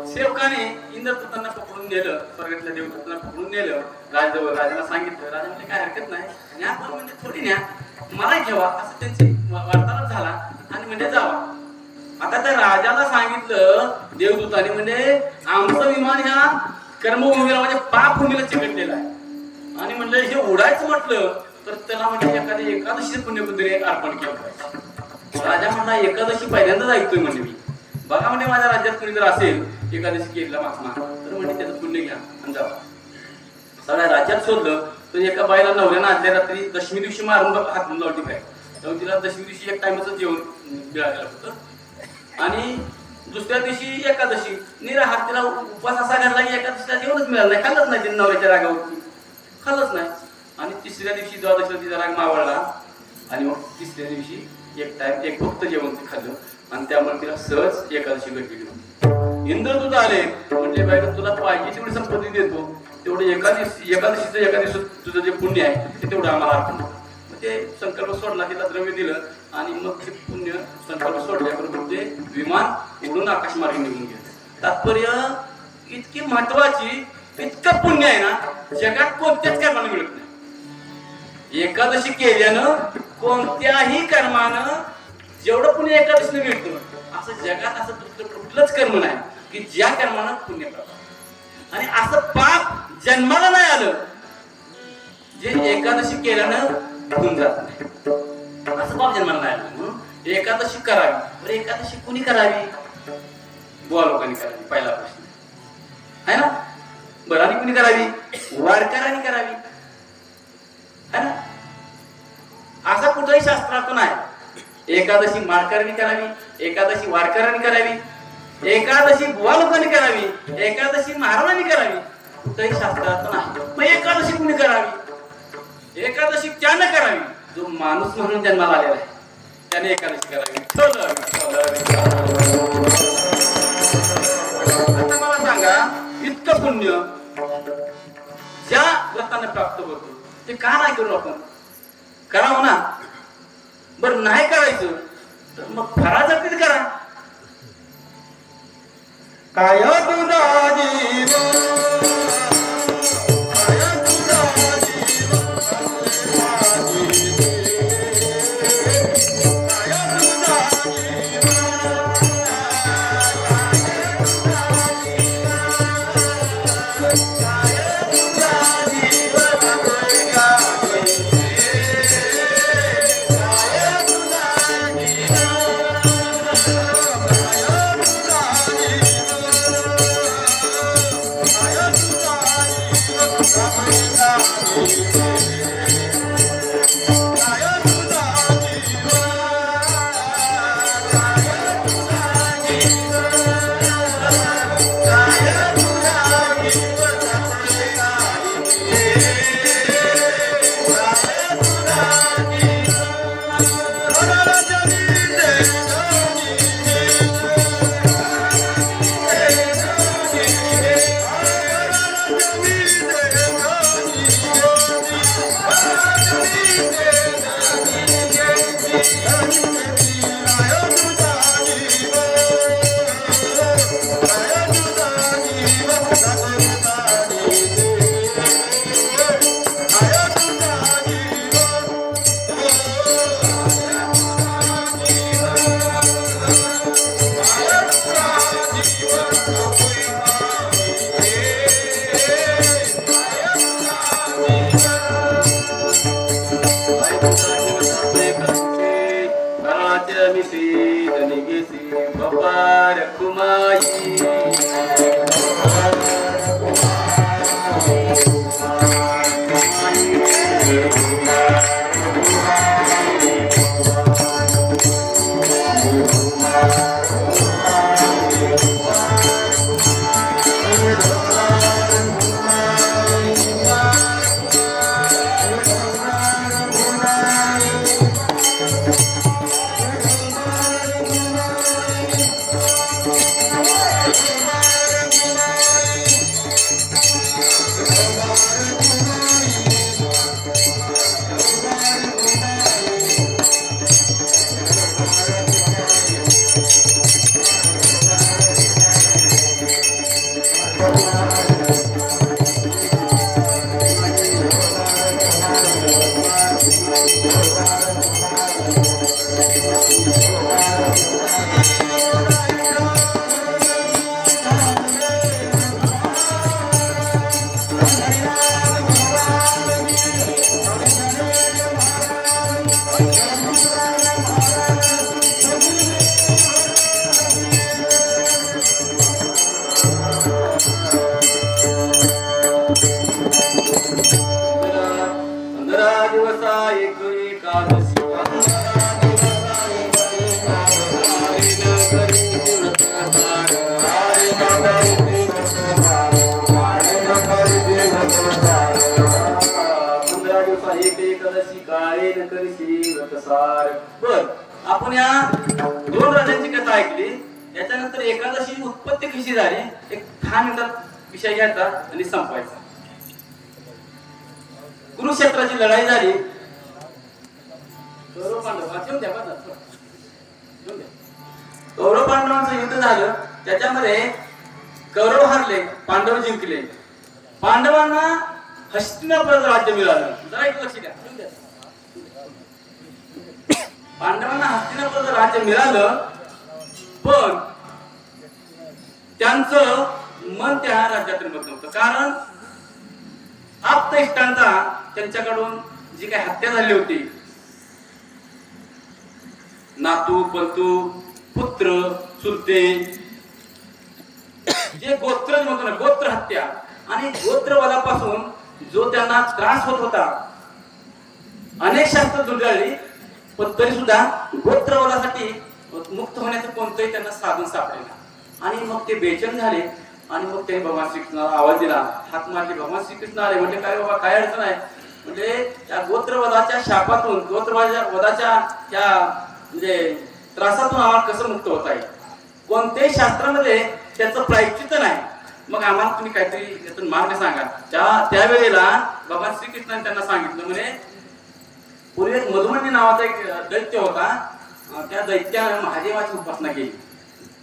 सेवकाने इंद्रदूतांना पकडून नेलं, स्वर्गातल्या देवदूतांना पकडून नेलं राजजवळ. राजाला सांगितलं. राजा म्हणजे काय हरकत नाही, न्या पण म्हणजे थोडी न्या, मला ठेवा, असं त्यांची वार्तालाप झाला आणि म्हणजे जावा. आता त्या राजाला सांगितलं देवदूताने, म्हणजे आमचं विमान ह्या कर्मभूमीला म्हणजे पापभूमीला चिकटलेलं आहे. आणि म्हणलं हे उडायचं म्हटलं तर त्याला म्हणजे एखादी एकादशी पुण्यपुंजरी अर्पण केलं पाहिजे. राजा म्हणला, एकादशी पहिल्यांदाच ऐकतोय म्हणजे मी. बघा म्हणजे माझ्या राज्यात कुणी जर असेल एकादशी केलेला महात्मा, तर म्हणजे त्याचं पुण्य घ्या आणि जावा. सगळ्या राज्यात शोधलं तर एका बाईला नवऱ्यानं आदल्या रात्री दशमी दिवशी मारून हात लावली काय. तेव्हा तिला दशमी दिवशी एक टाइमचं जेवण मिळालेलं होतं. आणि दुसऱ्या दिवशी एकादशी निराहार. तिला उपवास असा घडला की एकादशीला जेवणच मिळालं नाही, खाल्लंच नाही. तिने नवऱ्याच्या रागावरती खाल्लंच नाही. आणि तिसऱ्या दिवशी द्वादशीला तिचा राग मावळला आणि मग तिसऱ्या दिवशी एक टाइम एक फक्त जेवण ते खाल्लं आणि त्यामुळे तिला सहज एकादशी भेटली. इंद्रदूत आले, म्हणजे बाई तुला पाहिजे तेवढी संपत्ती देतो, तेवढं एकादशीचं तुझं जे पुण्य आहे ते तेवढं आम्हाला अर्पण. मग ते संकल्प सोडला, तिला द्रव्य दिलं आणि मग ते पुण्य संकल्प सोडल्याबरोबर ते विमान उडून आकाशमार्गे निघून गेलं. तात्पर्य, इतकी महत्वाची इतकं पुण्य आहे ना, जगात कोणत्याच कर्मानं मिळत नाही. एकादशी केल्यानं कोणत्याही कर्मानं जेवढं पुण्य एकादशीने मिळतं, असं जगात असं कुठलंच कर्म नाही की ज्या कर्मानं पुण्य प्राप्त. आणि असं पाप जन्माला नाही आलं जे एकादशी केल्यानं होऊन जात नाही. असं पाप जन्माला नाही आलं. म्हणून एकादशी करावी. बरं, एकादशी कुणी करावी? बुवा लोकांनी करावी, पहिला प्रश्न आहे ना. बरं, आणि कुणी करावी? वारकऱ्यांनी करावी, है ना. असा कुठंही शास्त्रातून आहे एकादशी माळकऱ्यांनी करावी, एकादशी वारकऱ्यांनी करावी, एकादशी बुवा लोकांनी करावी, एकादशी महाराजांनी करावी, कुठंही शास्त्रातून आहे. मग एकादशी कुणी करावी? एकादशी त्यानं करावी जो माणूस म्हणून जन्माला आलेला आहे. त्याने एकादशी करावी. चल, आता मला सांगा, इतकं पुण्य ज्या व्रताने प्राप्त होतो ते का नाही करू आपण? करावं ना. बरं नाही करायचं तर मग फराळाचं कधी करा. काय तुझा जीव बर आपण या दोन राजांची कथा ऐकली. याच्यानंतर एकादशी उत्पत्ती कशी झाली एक 10 मिनिटात विषय घ्यायचा आणि संपवायचा. कुरुक्षेत्राची लढाई झाली. कौरव पांडवांचं युद्ध झालं. त्याच्यामध्ये कौरव हारले, पांडव जिंकले. पांडवांना हस्तिनापुराचं राज्य मिळालं. जरा एक लक्ष द्या. पांडवांना हस्तिनापुराचं राज्य मिळालं, पण त्यांचं मन त्या राज्यात रमत नव्हतं. कारण आप्त इष्टांचा त्यांच्याकडून जी काही हत्या झाली होती, नातू पंतू पुत्र चुलते, जे गोत्र म्हणतो ना, गोत्र हत्या आणि गोत्रवादापासून जो त्यांना त्रास होत होता, अनेक शास्त्र दुर्गाळली, पण तरी सुद्धा गोत्रवादासाठी मुक्त होण्याचं कोणतंही त्यांना साधन सापडेना. आणि मग ते बेचैन झाले आणि मग त्यांनी भगवान श्रीकृष्णाला आवाज दिला, हात मारले. भगवान श्रीकृष्ण आले. म्हणजे काय बाबा, काय अडचण आहे? म्हणजे त्या गोत्रवादाच्या शापातून, गोत्रवादाच्या त्या म्हणजे त्रासातून आम्हाला कसं मुक्त होता येईल. कोणत्याही शास्त्रामध्ये त्याचं प्रायश्चित्त नाही. मग आम्हाला तुम्ही काहीतरी यातून मार्ग सांगा. त्यावेळेला भगवान श्रीकृष्णाने त्यांना सांगितलं म्हणे, पूर्वी एक मधुमंती नावाचा एक दैत्य होता. त्या दैत्याने महादेवाची उपासना केली,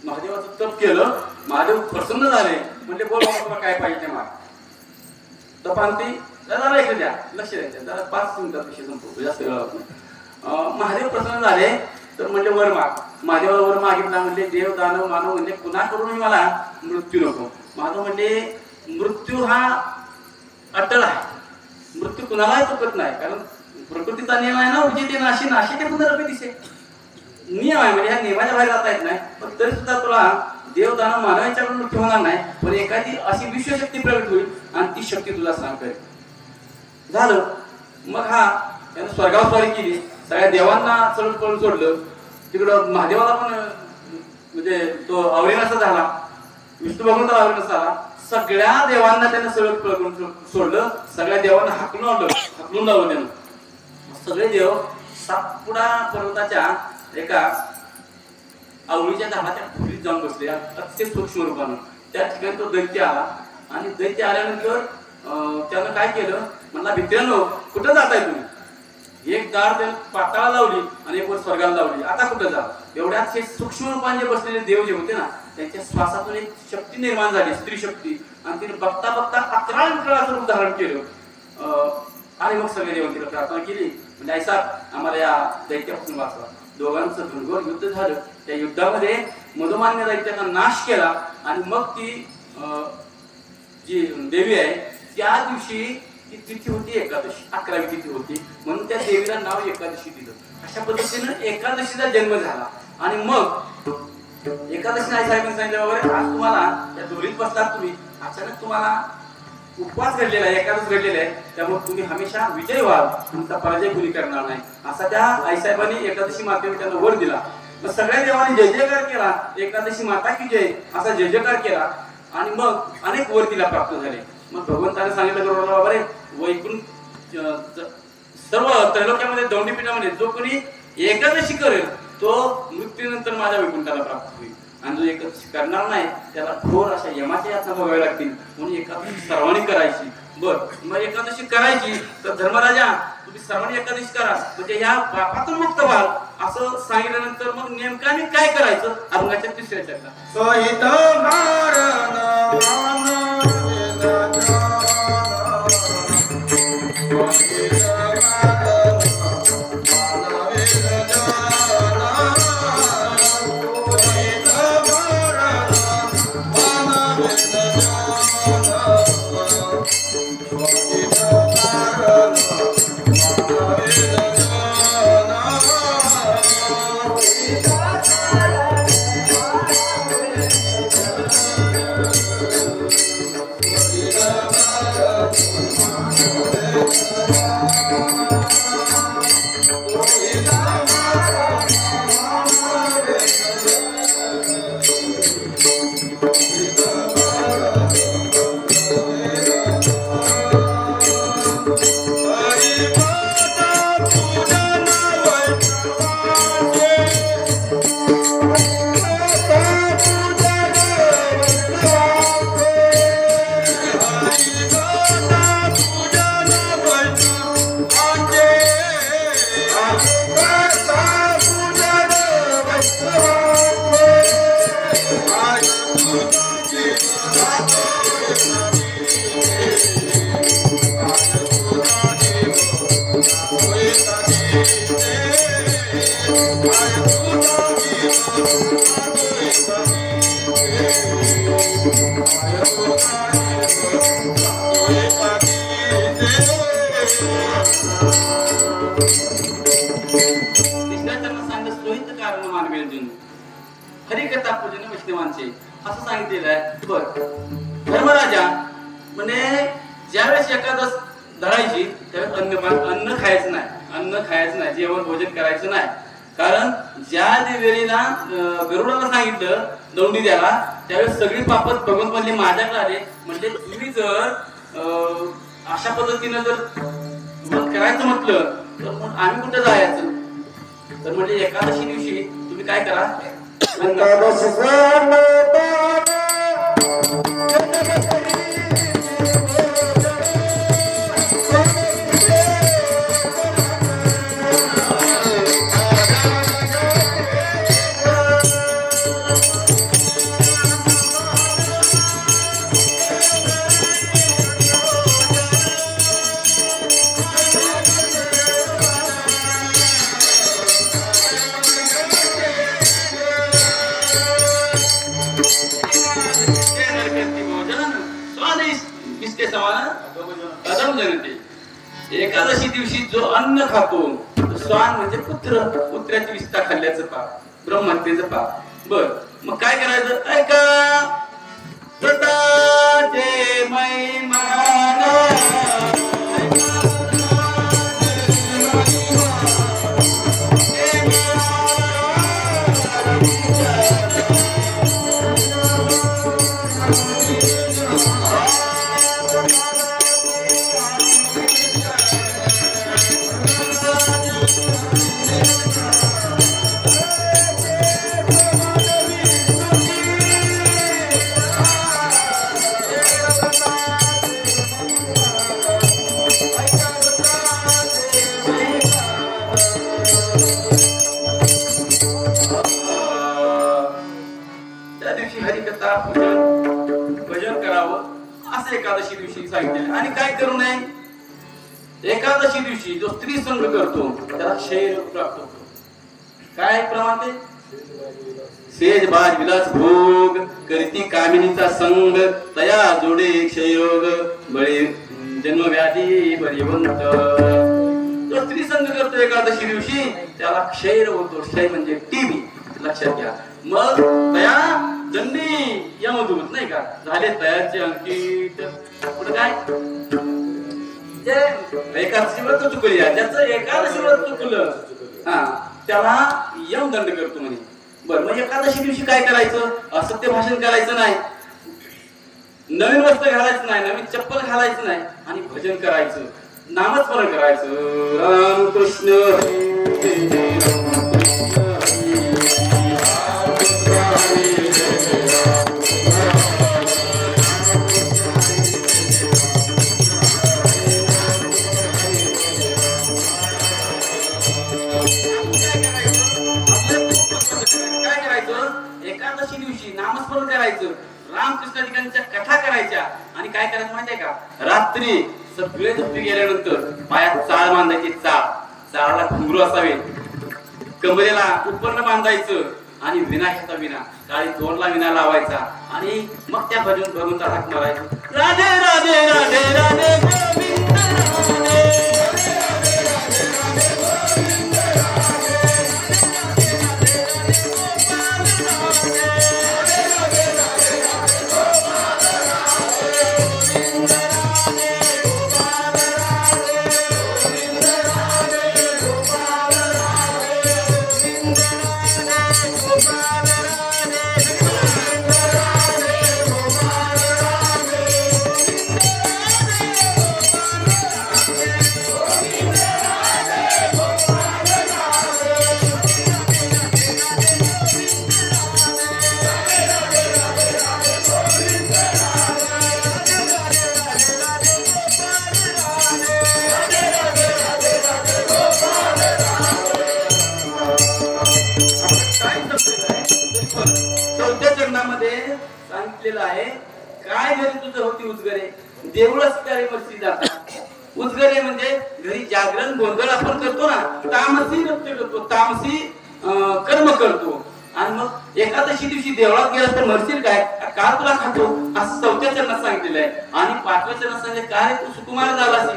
महादेवाचं तप केलं. महादेव प्रसन्न झाले, म्हणजे बोल तुला काय पाहिजे ते माग. तपांती जरा ऐकू द्या, लक्ष द्यायचं, जरा 5 मिनिटात विषय संपवतो, जास्त वेळ लागतो. महादेव प्रसन्न झाले तर म्हणजे वर माग. महादेवाला वर मागितला, म्हणजे देव दानव मानव म्हणजे कुणाकडूनही मला मृत्यू नको. महादेव म्हणजे मृत्यू हा अटळ आहे, मृत्यू कुणालाही चुकत नाही. कारण प्रकृतीचा नियम आहे ना, उजिते नाशी नाशी ते पुनरपी दिसे. नियम आहे, म्हणजे ह्या नियमाच्या बाहेर जाता येत नाही. पण तरी सुद्धा तुला देव दानव मानवाच्याकडून मृत्यू होणार नाही. पण एखादी अशी विश्वशक्ती प्रगट होईल आणि ती शक्ती तुला सहन करेल. झालं. मग हा त्यानं स्वर्गावर स्वारी केली, सगळ्या देवांना चढून पळून सोडलं. तिकडं महादेवाला पण म्हणजे तो अवरेनासा झाला, विष्णू भगवंताला अवरेनासा झाला. सगळ्या देवांना त्यानं सगळं पळून सोडलं, सगळ्या देवांना हाकलून लावलं त्यानं. सगळे देव सातपुडा पर्वताच्या एका आवळीच्या झाडाच्या खोलीत जाऊन बसले, अतिशय सूक्ष्म रूपानं. त्या ठिकाणी तो दैत्य आला, आणि दैत्य आल्यानंतर त्यानं काय केलं, म्हणला मित्रांनो कुठं जाताय तुम्ही. एक दार त्यानं पाताळाला लावली आणि एक वर स्वर्गाला लावली. आता कुठं जा. एवढ्यात हे सूक्ष्म रूपाने बसलेले देव जे होते ना, त्यांच्या श्वासातून एक शक्ती निर्माण झाली, स्त्री शक्ती. आणि तिने बघता बघता 11 विकराचं रूप धारण केलं. आणि मग सगळे देवांनी तिला प्रार्थना केली, म्हणजे ऐसा आम्हाला या दैत्यापासून वाचवा. दोघांचं घनघोर युद्ध झालं. त्या युद्धामध्ये मधुमान्य दैत्याचा नाश केला. आणि मग ती जी देवी आहे, त्या दिवशी ती तिथी होती एकादशी, 11वी तिथी होती, म्हणून त्या देवीला नाव एकादशी दिलं. अशा पद्धतीनं एकादशीचा जन्म झाला. आणि मग एकादशी आई साहेबांनी सांगितलं, वगैरे आज तुम्हाला त्या दोरीत बसलात तुम्ही, अचानक तुम्हाला उपवास घडलेला आहे, एकादश घडलेला आहे, त्यामुळे तुम्ही हमेशा विजय व्हाल, तुमचा पराजय कुणी करणार नाही, असा त्या आईसाहेबांनी एकादशी मातेने त्यांना वर दिला. मग सगळ्या देवांनी जय जयकार केला, एकादशी माता की जय असा जय जयकार केला. आणि मग अनेक वर तिला प्राप्त झाले. मग भगवंताने सांगितलं गरुडाला, बाबा रे वैकुंठ सर्व त्रैलोक्यामध्ये दौंडीपीठामध्ये जो कोणी एकादशी करेल तो मृत्यूनंतर माझ्या वैकुंठाला प्राप्त होईल. आणि जो एकादशी करणार नाही त्याला घोर अशा यमाच्या यातना भोगाव्या लागतील. म्हणून एकादशी सर्वांनी करायची. बर, मग एकादशी करायची तर धर्मराजा तुम्ही सर्वांनी एकादशी करा, म्हणजे ह्या पापातून मुक्त व्हाल असं सांगितल्यानंतर मग नेमकाने काय करायचं, अभंगाच्या 3ऱ्या चरणात सहित हरिकथा पूजन वैष्णवांचे असं सांगितलेलं आहे. बर, धर्मराजा म्हणे ज्यावेळेस एकादश धरायची त्यावेळेस अन्न खायचं नाही, अन्न खायचं नाही, जेवण भोजन करायचं नाही. कारण ज्या देवीला गरुडाला सांगितलं दौंडी द्याला त्यावेळेस सगळी पापत भगवंत म्हणले माझ्याकडे आले. म्हणजे तुम्ही जर अशा पद्धतीनं जर करायचं म्हटलं तर मग आम्ही कुठं जायचं. तर म्हणजे एकादशी दिवशी तुम्ही काय करा, एकादशी सण एकादशी दिवशी जो अन्न खातो, स्वान म्हणजे पुत्र, पुत्राची विस्ता खाल्ल्याचं पाप, ब्रह्महत्येचं पाप. बर, मग काय करायचं? ऐका व्रताचे मैमान, भजन करावं असं एकादशी दिवशी सांगितले. आणि काय करू नये? एकादशी दिवशी जो स्त्री संग करतो त्याला क्षयरोग प्राप्त होतो. काय प्रमाण ते? सेज बाज विलास भोग करीती कामिनीचा संग, तया जोडे क्षयरोग बळी जन्मव्याधी बळीवंत. जो स्त्री संग करतो एकादशी दिवशी त्याला क्षयरोग होतो. क्षय म्हणजे टीबी, लक्षात घ्या. मग तया दंडी यमदूत नाही का झाले तयारचे अंकित. पुढे काय? जे एकादशी व्रत चुकली, ज्याचं एकादशी व्रत चुकलं त्याला यमदंड करतो म्हणे. बरं, मग एकादशी दिवशी काय करायचं? असत्य भाषण करायचं नाही, नवीन वस्त्र घालायचं नाही, नवीन चप्पल घालायचं नाही, आणि भजन करायचं, नामस्मरण करायचं. रामकृष्ण नामस्मरण करायचं, रामकृष्ण ठिकाणच्या कथा करायच्या. आणि काय करायचं माहितीये का? रात्री सगळे झोपी गेल्यानंतर पायात चाळ बांधायची. चाळाला घुंगरू असावे, कमरेला उपर्ण बांधायचं, आणि विना ह्याचा विना काळी तोंडला विना लावायचा, आणि मग त्या भगवंता हाक मारायचा. राधे राधे राधे राधे गोविंद राधे. सांगितलेलं आहे काय घरी तुझं होती उजगरे, देवळच काय मस्ती जातात. उजगरे म्हणजे घरी जागरण गोंधळ आपण करतो ना, तामसी नृत्य करतो, तामसी कर्म करतो. आणि मग एकादशी दिवशी देवळात गेला तर मरशील काय, का तुला खातो, असं 4थ्या चरणात सांगितलेलं आहे. आणि 5व्या चरणात सांगितलं काय तू सुकुमार झालास.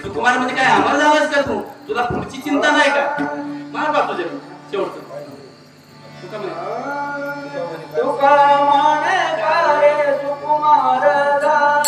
सुकुमार म्हणजे काय, अमर झालास का तू, तुला पुढची चिंता नाही का. मला पाहतो जन्म शेवटचं तुका म्हणे काय सुकुमार झाला.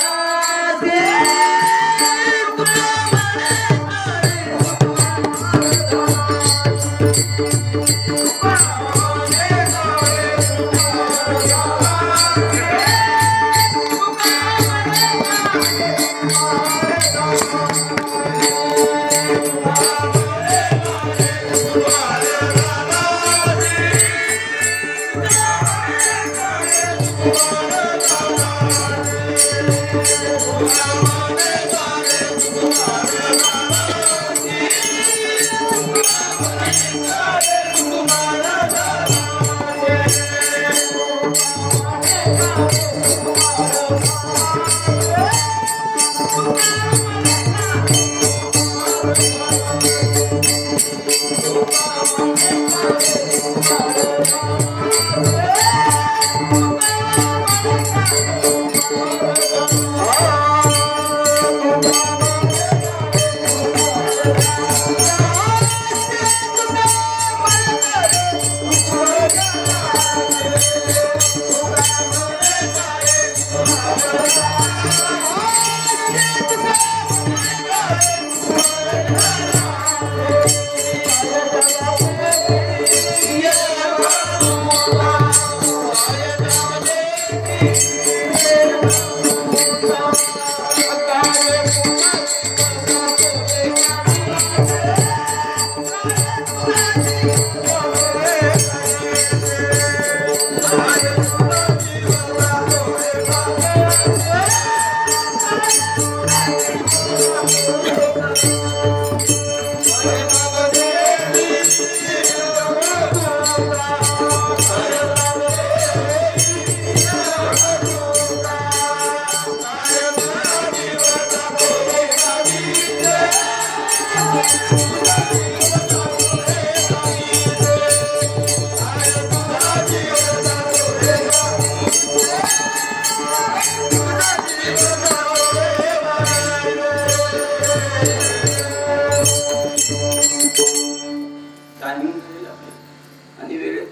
आणि वेळ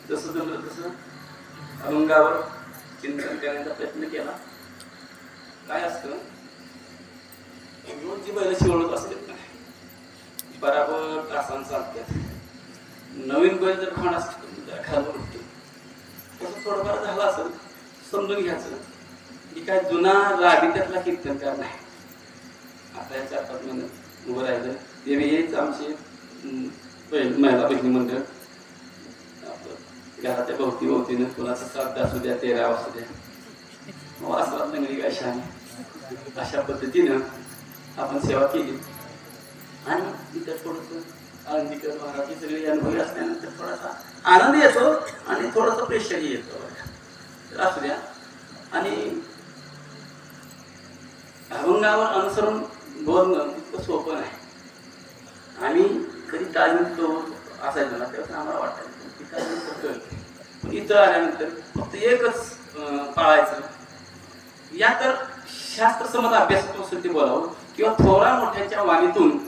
जसं जमलं तसं अभंगावर चिंतन करण्याचा प्रयत्न केला. काय असतं रोज जी बैल शिवळत असते बराबर तासांना चालतात. नवीन बैल जर खाण असतं खालवर उठतो तसं थोडंफार झालं असेल समजून घ्यायचं की काय जुना राबी त्यातला कीर्तनकार नाही. आता या 4-5 महिने उभं राहिलं ते हेच आमचे महिला बहिणी मंडळ आपलं घराच्या भोवतीनं कुणाचा 7 असू द्या 13 असू द्या वासरात नगरी काय शान अशा पद्धतीनं आपण सेवा केली. आणि इतर थोडंसं आनंदीकर महाराजची सगळी अनुभवी असल्यानंतर थोडासा आनंद येतो आणि थोडंसं प्रेशरही येतो. तर असू द्या. आणि अभंगावर अनुसरून बोलणं इतकं सोपं नाही. आम्ही कधी तालमीत असायचो ना तेव्हा आम्हाला वाटायचं की तालमीत पण इथं आल्यानंतर फक्त एकच पाळायचं. या तर शास्त्रसंमत अभ्यासातून ते बोलावं किंवा थोरा मोठ्यांच्या वाणीतून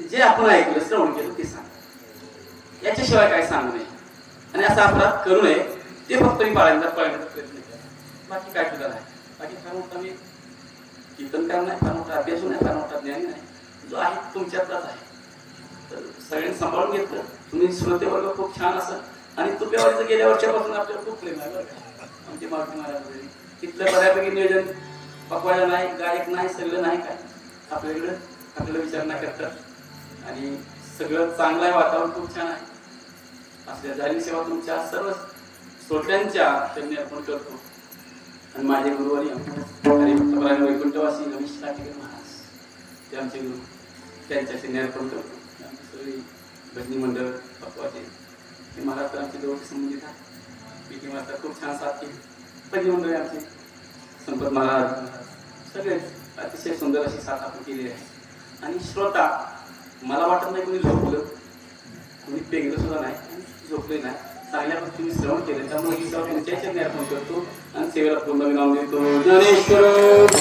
जे आपण ऐकलं श्रवण केलं ते सांग. याच्याशिवाय काय सांगू नये आणि असा अपराध करू नये. ते फक्त मी पाळण्याचा प्रयत्न केला. बाकी काय तुला नाही. बाकी फार मोठा मी कीर्तनकार नाही, फार मोठा अभ्यास नाही, फार मोठा ज्ञान नाही. जो आहे तुमच्यातलाच आहे. तर सगळ्यांनी सांभाळून घेतलं. तुम्ही श्रोतेवर्ग खूप छान असत आणि तुप्यावाडीचं गेल्या वर्षापासून आपल्याला खूप प्रेम आहे बरं का. आमचे मारुती महाराज तिथलं बऱ्यापैकी नियोजन पकवायला नाही, गायक नाही, सगळं नाही काय आपल्याकडं आपल्याला विचार नाही करतात आणि सगळं चांगलं आहे. वातावरण खूप छान आहे. असल्या झाली सेवा तुमच्या सर्व श्रोत्यांच्या चरणी अर्पण करतो. आणि माझे गुरुवारी हरिभक्त वैकुंठवासी रमेश काटेकर महाराज ते आमचे गुरु त्यांच्या चरणी अर्पण करतो. आमची सगळी भजनी मंडळ पकवाचे हे महाराज तर आमचे जवळ संबंधित आहे. पीटी महाराज खूप छान साथ केली. भजनी मंडळी आमचे संपत महाराज सगळेच अतिशय सुंदर अशी साथ आपण केली आहे. आणि श्रोता मला वाटत नाही कोणी झोपलं, कोणी पेंगलं सुद्धा नाही, झोपले नाही. चांगल्या पद्धतीने श्रवण केलं. त्यामुळे ही सेवा त्यांच्या चरणी अर्पण करतो आणि सेवेला पूर्ण विराम देतो. ज्ञानेश्वर